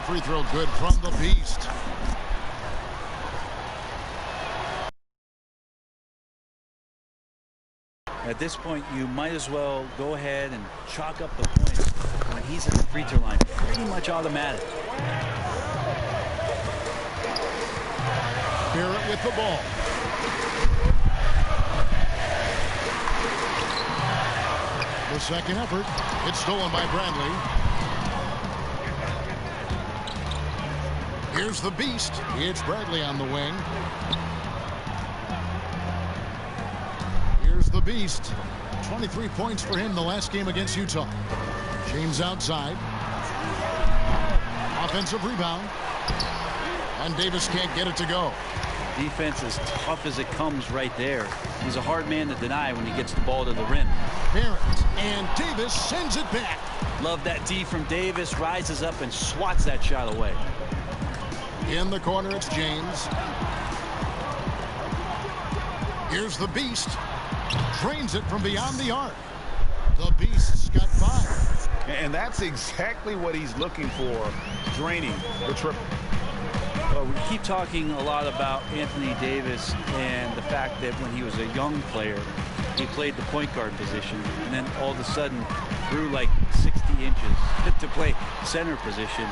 Free throw good from the Beast. At this point, you might as well go ahead and chalk up the points when he's at the free throw line. Pretty much automatic. Barrett with the ball. The second effort. It's stolen by Bradley. Here's the Beast. It's Bradley on the wing. Here's the Beast. 23 points for him the last game against Utah. James outside. Offensive rebound. And Davis can't get it to go. Defense as tough as it comes right there. He's a hard man to deny when he gets the ball to the rim. Barrett and Davis sends it back. Love that D from Davis. Rises up and swats that shot away. In the corner, it's James. Here's the Beast. Drains it from beyond the arc. The Beast's got 5. And that's exactly what he's looking for, draining the triple. Well, we keep talking a lot about Anthony Davis and the fact that when he was a young player, he played the point guard position, and then all of a sudden grew like 60 inches to play center position.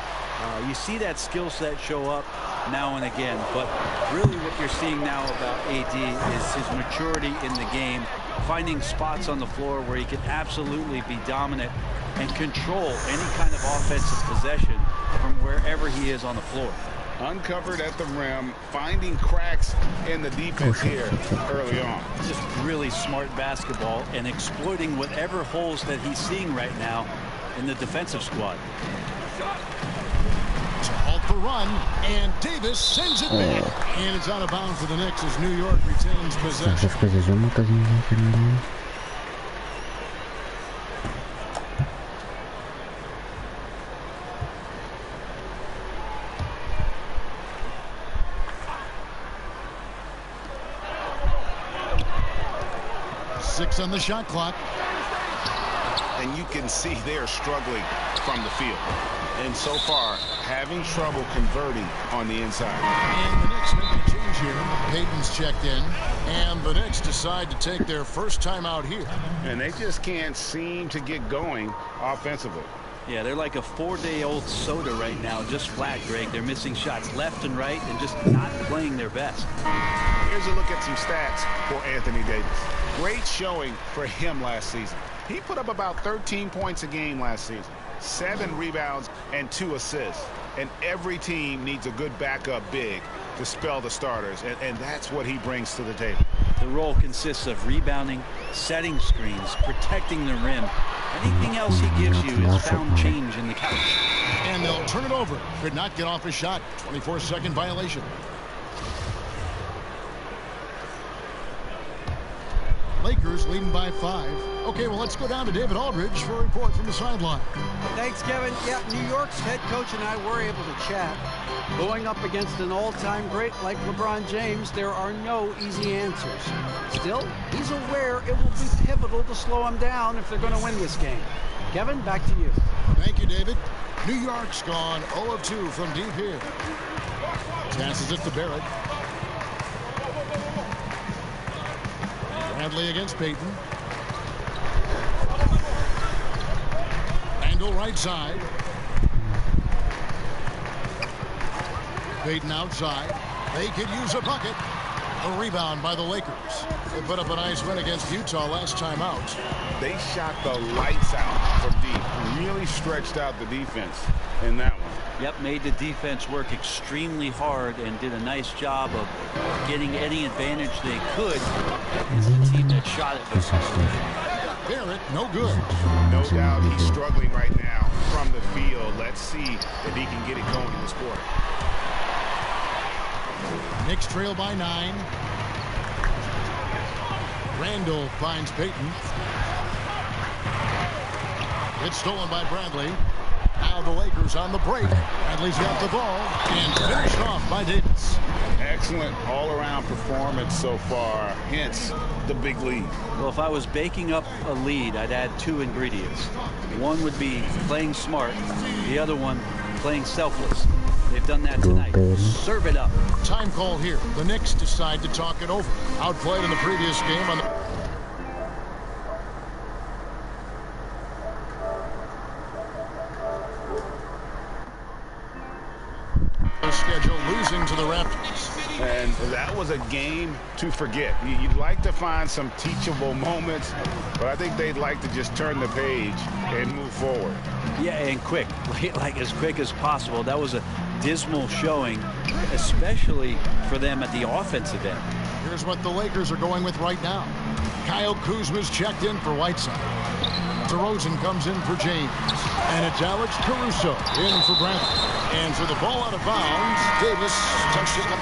You see that skill set show up now and again, but really what you're seeing now about AD is his maturity in the game, finding spots on the floor where he can absolutely be dominant and control any kind of offensive possession from wherever he is on the floor. Uncovered at the rim, finding cracks in the defense here early on. Just really smart basketball and exploiting whatever holes that he's seeing right now in the defensive squad. To halt the run, and Davis sends it back. And it's out of bounds for the Knicks as New York retains possession. 6 on the shot clock. And you can see they're struggling from the field. And so far, having trouble converting on the inside. And the Knicks make a change here. Payton's checked in. And the Knicks decide to take their first time out here. And they just can't seem to get going offensively. Yeah, they're like a 4-day-old soda right now, just flat, Greg. They're missing shots left and right and just not playing their best. Here's a look at some stats for Anthony Davis. Great showing for him last season. He put up about 13 points a game last season, 7 rebounds and 2 assists. And every team needs a good backup big to spell the starters, and that's what he brings to the table. The role consists of rebounding, setting screens, protecting the rim. Anything else he gives you is found change in the couch. And they'll turn it over. Could not get off a shot. 24-second violation. Lakers leading by 5. Okay, well, let's go down to David Aldridge for a report from the sideline. Thanks, Kevin. Yeah, New York's head coach and I were able to chat. Going up against an all-time great like LeBron James, there are no easy answers. Still, he's aware it will be pivotal to slow him down if they're going to win this game. Kevin, back to you. Thank you, David. New York's gone 0 of 2 from deep here. Passes it to Barrett. Bradley against Payton. Angle right side. Payton outside. They could use a bucket. A rebound by the Lakers. They put up a nice win against Utah last time out. They shot the lights out from deep. Really stretched out the defense in that one. Yep, made the defense work extremely hard and did a nice job of getting any advantage they could against the team that shot it was. Barrett, no good. No doubt he's struggling right now from the field. Let's see if he can get it going in this quarter. Knicks trail by 9. Randall finds Payton. It's stolen by Bradley. Now the Lakers on the break. Bradley's got the ball and finished off by Davis. Excellent all-around performance so far, hence the big lead. Well, if I was baking up a lead, I'd add 2 ingredients. One would be playing smart. The other one, playing selfless. They've done that tonight. Serve it up. Time call here. The Knicks decide to talk it over. Outplayed in the previous game on the... schedule, losing to the Raptors. And that was a game to forget. You'd like to find some teachable moments, but I think they'd like to just turn the page and move forward. Yeah, and quick, like as quick as possible. That was a dismal showing, especially for them at the offensive end. Here's what the Lakers are going with right now. Kyle Kuzma's checked in for Whiteside. DeRozan comes in for James. And it's Alex Caruso in for Bradley. And for the ball out of bounds, Davis touched it up.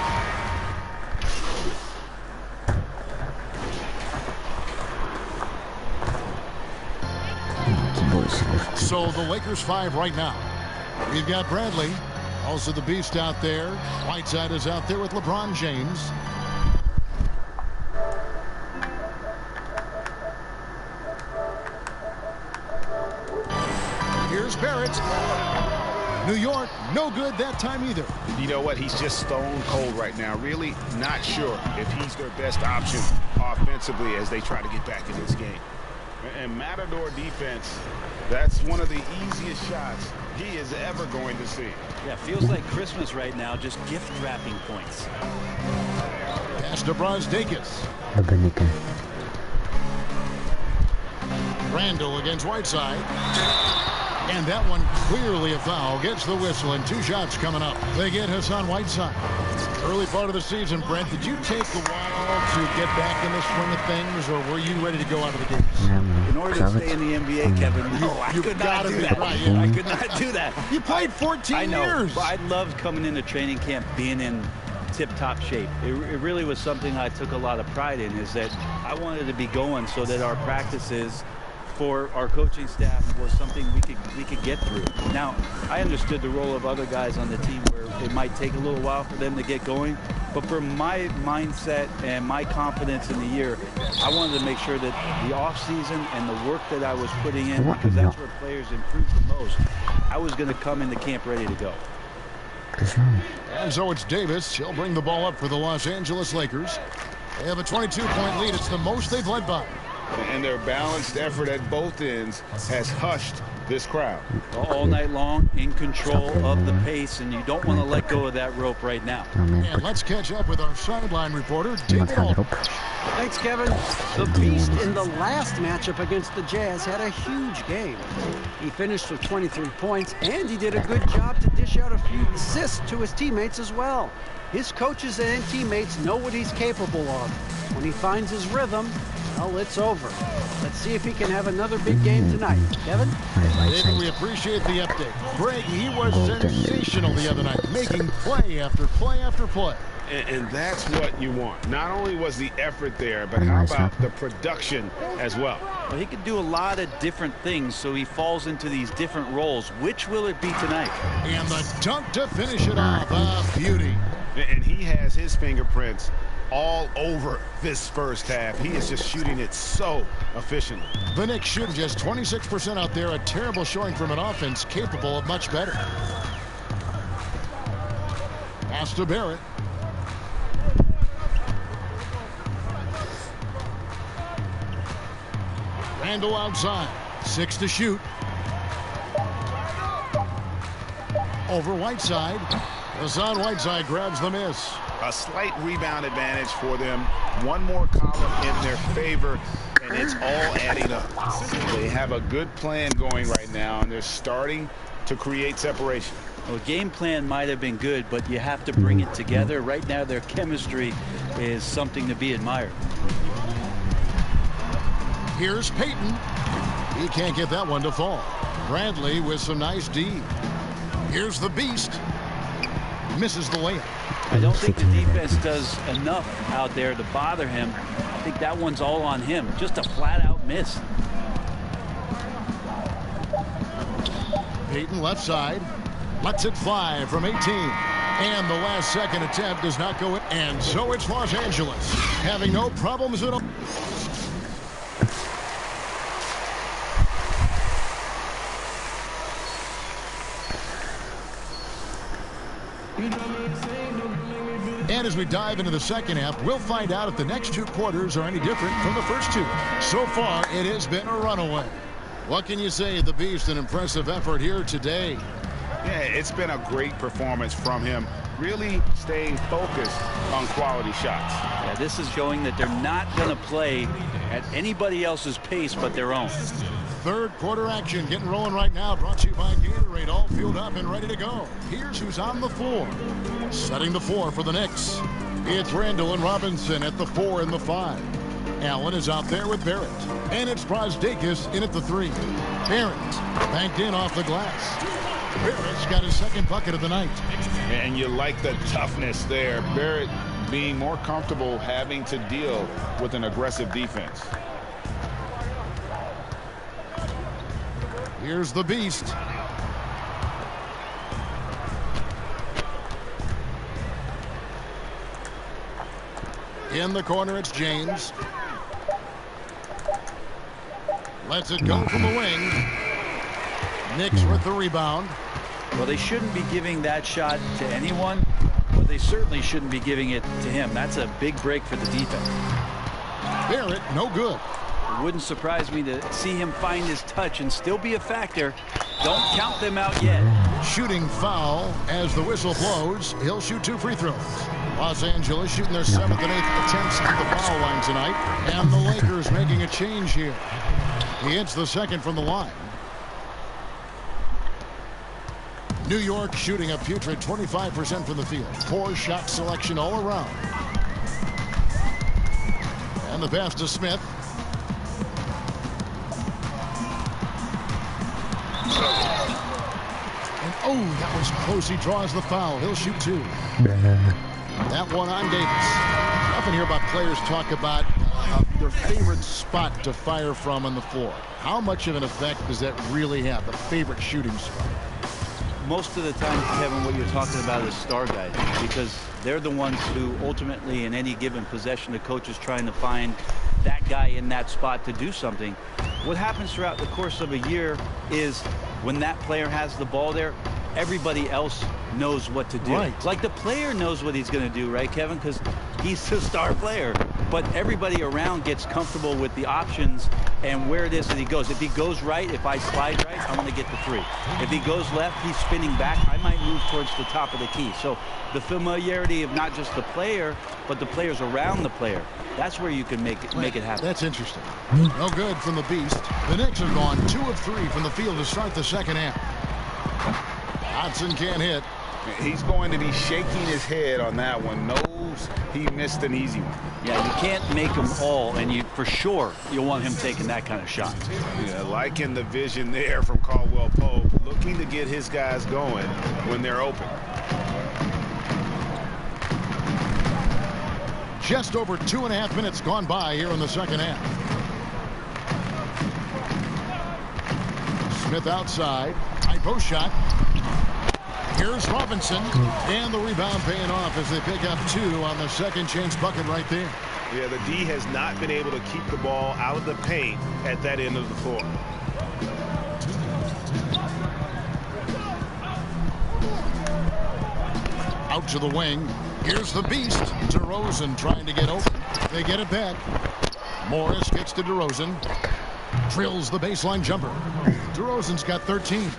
So the Lakers 5 right now. We've got Bradley, also the Beast out there. Whiteside is out there with LeBron James. Here's Barrett. New York, no good that time either. You know what? He's just stone cold right now. Really not sure if he's their best option offensively as they try to get back in this game. And Matador defense, that's one of the easiest shots he is ever going to see. Yeah, feels like Christmas right now, just gift wrapping points. Pass to Brazdeikis. Randall against Whiteside. And that one clearly a foul. Gets the whistle and 2 shots coming up. They get Hassan Whiteside. Early part of the season, Brent, did you take a while to get back in the swing of things, or were you ready to go out of the gates? In order to stay in the NBA, Kevin, I could not do that. Right, I could not do that. You played 14 years. I know, but I loved coming into training camp, being in tip-top shape. It really was something I took a lot of pride in, is that I wanted to be going so that our practices for our coaching staff was something we could get through. Now, I understood the role of other guys on the team where it might take a little while for them to get going, but for my mindset and my confidence in the year, I wanted to make sure that the offseason and the work that I was putting in, because that's where players improve the most, I was going to come into camp ready to go. And so it's Davis. He'll bring the ball up for the Los Angeles Lakers. They have a 22-point lead. It's the most they've led by. And their balanced effort at both ends has hushed this crowd. All night long, in control of the pace, and you don't want to let go of that rope right now. And let's catch up with our sideline reporter, David Aldridge. Thanks, Kevin. The Beast in the last matchup against the Jazz had a huge game. He finished with 23 points, and he did a good job to dish out a few assists to his teammates as well. His coaches and teammates know what he's capable of. When he finds his rhythm, well, it's over. Let's see if he can have another big game tonight. Kevin? David, we appreciate the update. Greg, he was sensational the other night, making play after play after play. And that's what you want. Not only was the effort there, but how about the production as well? Well, he could do a lot of different things, so he falls into these different roles. Which will it be tonight? And the dunk to finish it off. A beauty. And he has his fingerprints all over this first half. He is just shooting it so efficiently. The Knicks shooting just 26% out there. A terrible showing from an offense capable of much better. Pass to Barrett. Randall outside. 6 to shoot. Over Whiteside. Hassan Whiteside grabs the miss. A slight rebound advantage for them. One more column in their favor, and it's all adding up. They have a good plan going right now, and they're starting to create separation. Well, game plan might have been good, but you have to bring it together. Right now, their chemistry is something to be admired. Here's Payton. He can't get that one to fall. Bradley with some nice D. Here's the Beast. Misses the layup. I don't think the defense does enough out there to bother him. I think that one's all on him. Just a flat-out miss. Payton left side. Lets it fly from 18. And the last second attempt does not go in. And so it's Los Angeles having no problems at all. And as we dive into the second half, we'll find out if the next 2 quarters are any different from the first 2. So far, it has been a runaway. What can you say? The Beast, an impressive effort here today. Yeah, it's been a great performance from him. Really staying focused on quality shots. Yeah, this is showing that they're not going to play at anybody else's pace but their own. Third quarter action getting rolling right now. Brought to you by Gatorade. All fueled up and ready to go. Here's who's on the floor. Setting the floor for the Knicks. It's Randall and Robinson at the 4 and the 5. Allen is out there with Barrett. And it's Brazdeikis in at the 3. Barrett banked in off the glass. Barrett's got his second bucket of the night. And you like the toughness there. Barrett being more comfortable having to deal with an aggressive defense. Here's the Beast. In the corner, it's James. Lets it go from the wing. Knicks with the rebound. Well, they shouldn't be giving that shot to anyone, but they certainly shouldn't be giving it to him. That's a big break for the defense. Barrett, no good. It wouldn't surprise me to see him find his touch and still be a factor. Don't count them out yet. Shooting foul as the whistle blows. He'll shoot 2 free throws. Los Angeles shooting their 7th and 8th attempts at the foul line tonight. And the Lakers making a change here. He hits the second from the line. New York shooting a putrid 25% from the field. Poor shot selection all around. And the pass to Smith. And oh, that was close. He draws the foul. He'll shoot 2. That one on Davis. I often hear about players talk about their favorite spot to fire from on the floor. How much of an effect does that really have, the favorite shooting spot? Most of the time, Kevin, what you're talking about is star guys, because they're the ones who ultimately in any given possession, the coach is trying to find that guy in that spot to do something. What happens throughout the course of a year is when that player has the ball there, everybody else knows what to do. Right. Like the player knows what he's going to do, right, Kevin? Because he's the star player. But everybody around gets comfortable with the options and where it is that he goes. If he goes right, if I slide right, I'm going to get the three. If he goes left, he's spinning back. I might move towards the top of the key. So the familiarity of not just the player, but the players around the player. That's where you can make it happen. That's interesting. No good from the Beast. The Knicks are gone 2 of 3 from the field to start the second half. Hodgson can't hit. He's going to be shaking his head on that one. Knows he missed an easy one. Yeah, you can't make them all, and you for sure you'll want him taking that kind of shot. Yeah, liking the vision there from Caldwell Pope, looking to get his guys going when they're open. Just over 2.5 minutes gone by here in the second half. Smith outside. High post shot. Here's Robinson. And the rebound paying off as they pick up 2 on the second chance bucket right there. Yeah, the D has not been able to keep the ball out of the paint at that end of the floor. Out to the wing. Here's the Beast. DeRozan trying to get open. They get it back. Morris gets to DeRozan. Drills the baseline jumper. DeRozan's got 13.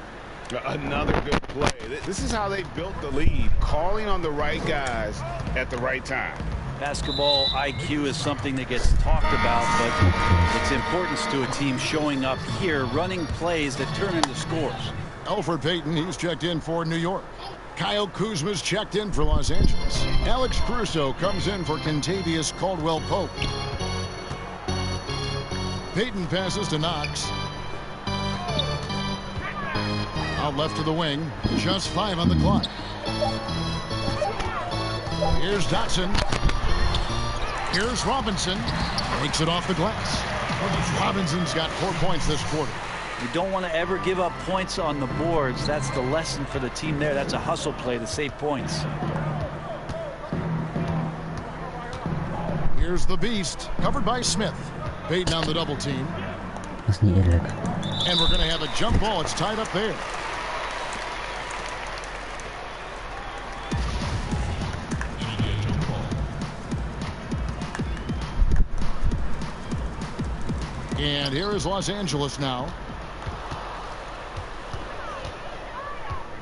Another good play. This is how they built the lead, calling on the right guys at the right time. Basketball IQ is something that gets talked about, but its importance to a team showing up here, running plays that turn into scores. Elfrid Payton, he's checked in for New York. Kyle Kuzma's checked in for Los Angeles. Alex Caruso comes in for Kentavious Caldwell-Pope. Payton passes to Knox. Out left to the wing. Just 5 on the clock. Here's Dotson. Here's Robinson. Makes it off the glass. Robinson's got 4 points this quarter. You don't want to ever give up points on the boards. That's the lesson for the team there. That's a hustle play to save points. Here's the Beast, covered by Smith. Payton on the double team. And we're going to have a jump ball. It's tied up there. And here is Los Angeles now.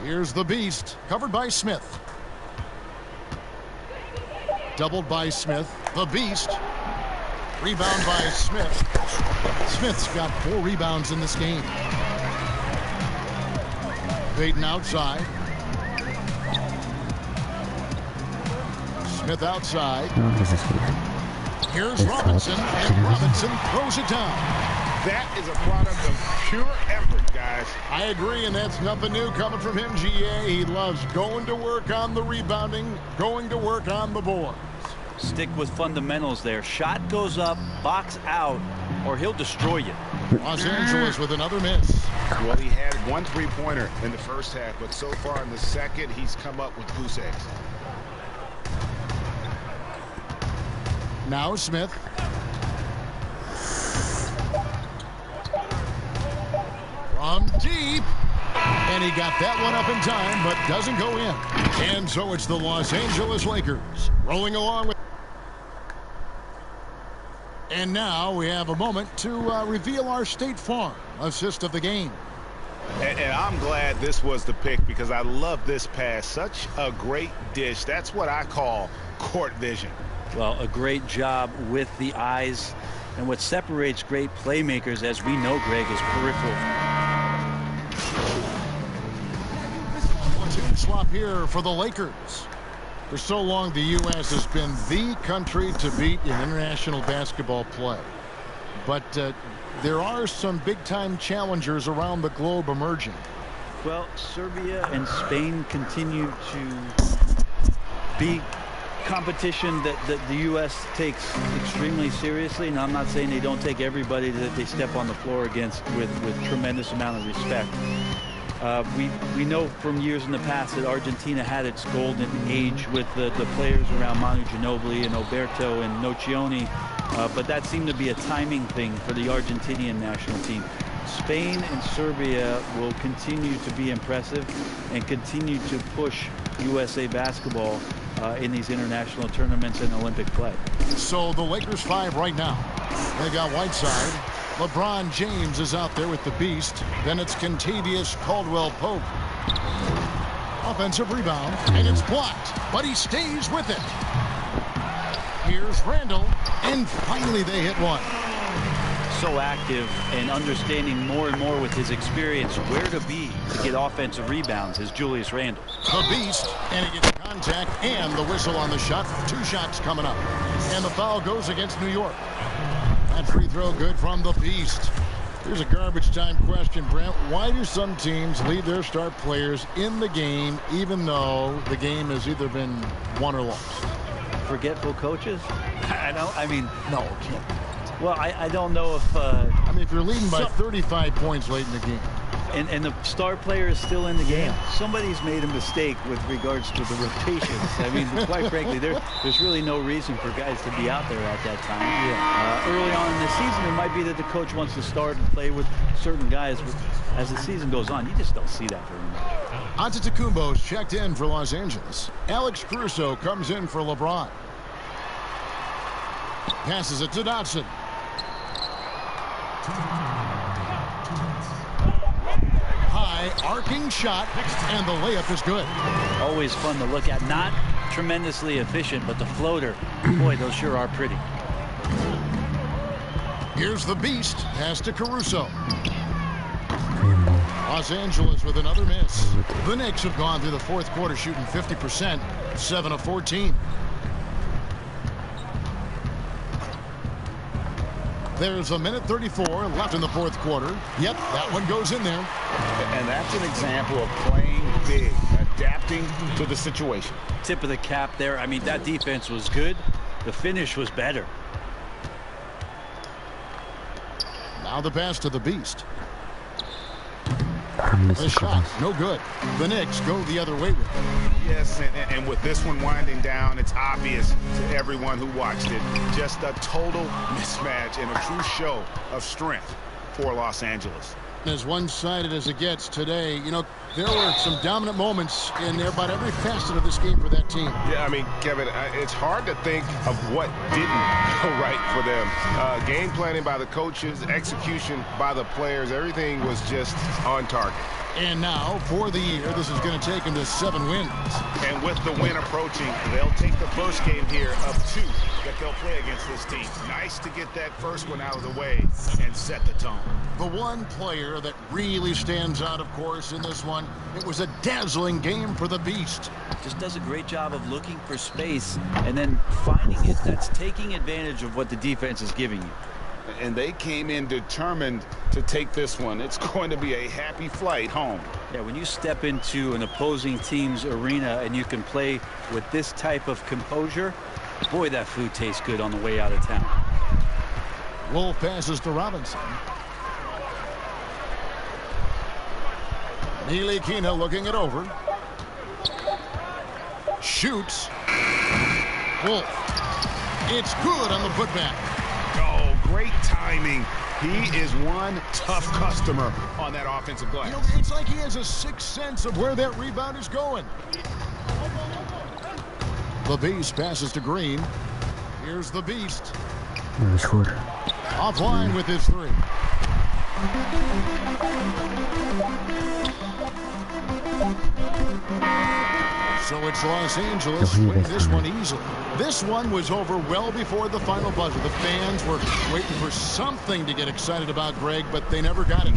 Here's the Beast, covered by Smith. Doubled by Smith. The Beast. Rebound by Smith. Smith's got 4 rebounds in this game. Payton outside. Smith outside. Here's Robinson, and Robinson throws it down. That is a product of pure effort, guys. I agree, and that's nothing new coming from him, GA. He loves going to work on the rebounding, going to work on the boards. Stick with fundamentals there. Shot goes up, box out, or he'll destroy you. Los Angeles with another miss. Well, he had 1 3-pointer in the first half, but so far in the second, he's come up with goose eggs. Now Smith. From deep. And he got that one up in time, but doesn't go in. And so it's the Los Angeles Lakers rolling along with. And now we have a moment to reveal our State Farm assist of the game. And I'm glad this was the pick because I love this pass. Such a great dish. That's what I call court vision. Well, a great job with the eyes. And what separates great playmakers, as we know, Greg, is peripheral. Swap here for the Lakers. For so long, the U.S. has been the country to beat in international basketball play. But there are some big-time challengers around the globe emerging. Well, Serbia and Spain continue to be competition that the U.S. takes extremely seriously, and I'm not saying they don't take everybody that they step on the floor against with tremendous amount of respect. We know from years in the past that Argentina had its golden age with the players around Manu Ginobili and Oberto and Nocioni, but that seemed to be a timing thing for the Argentinian national team. Spain and Serbia will continue to be impressive and continue to push USA basketball in these international tournaments and Olympic play. So the Lakers 5 right now. They got Whiteside. LeBron James is out there with the beast. Then it's Kentavious Caldwell-Pope. Offensive rebound, and it's blocked, but he stays with it. Here's Randall, and finally they hit one. So active and understanding more and more with his experience where to be to get offensive rebounds is Julius Randle. The beast, and he gets contact and the whistle on the shot. 2 shots coming up, and the foul goes against New York. That free throw good from the beast. Here's a garbage time question, Brent. Why do some teams leave their star players in the game even though the game has either been won or lost? Forgetful coaches? No, can't. Well, I don't know if... if you're leading by 35 points late in the game. And the star player is still in the game. Somebody's made a mistake with regards to the rotations. I mean, quite frankly, there's really no reason for guys to be out there at that time. Early on in the season, it might be that the coach wants to start and play with certain guys. But as the season goes on, you just don't see that very much. Antetokounmpo's checked in for Los Angeles. Alex Caruso comes in for LeBron. Passes it to Dotson. High arcing shot, and the layup is good. Always fun to look at. Not tremendously efficient, but the floater, boy, those sure are pretty. Here's the beast. Pass to Caruso. Los Angeles with another miss. The Knicks have gone through the fourth quarter shooting 50%, 7 of 14. There's a minute 34 left in the fourth quarter. Yep, that one goes in there. And that's an example of playing big, adapting to the situation. Tip of the cap there. I mean, that defense was good. The finish was better. Now the pass to the beast. The shot, no good. The Knicks go the other way with it. Yes, and with this one winding down, it's obvious to everyone who watched it. Just a total mismatch and a true show of strength for Los Angeles. As one-sided as it gets today, you know, there were some dominant moments in there about every facet of this game for that team. Yeah, I mean, Kevin, it's hard to think of what didn't go right for them. Game planning by the coaches, execution by the players, everything was just on target. And now, for the year, this is going to take them to 7 wins. And with the win approaching, they'll take the first game here of 2 that they'll play against this team. Nice to get that first one out of the way and set the tone. The one player that really stands out, of course, in this one, it was a dazzling game for the Beast. Just does a great job of looking for space and then finding it. That's taking advantage of what the defense is giving you. And they came in determined to take this one. It's going to be a happy flight home. Yeah, when you step into an opposing team's arena and you can play with this type of composure, boy, that food tastes good on the way out of town. Wolf passes to Robinson. Ntilikina looking it over. Shoots. Wolf. It's good on the putback. Oh, great timing. He is one tough customer on that offensive glass. You know, it's like he has a sixth sense of where that rebound is going. The Beast passes to Green. Here's the Beast. Offline with his 3. So it's Los Angeles winning this one easily. This one was over well before the final buzzer. The fans were waiting for something to get excited about, Greg, but they never got it.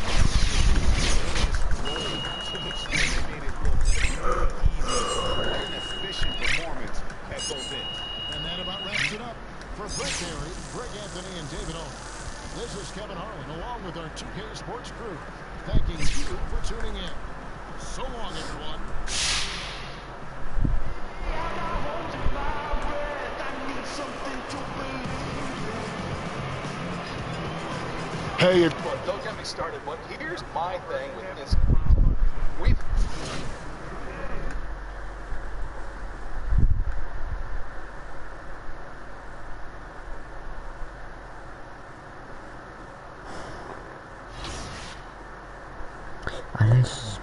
And that about wraps it up. For Brett Terry, Greg Anthony, and David Owen, this is Kevin Harlan, along with our 2K Sports crew, thanking you for tuning in. So long, everyone. Hey, Look, don't get me started, but here's my thing with this. We've... Alles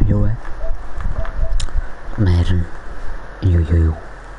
Joe Madden, you.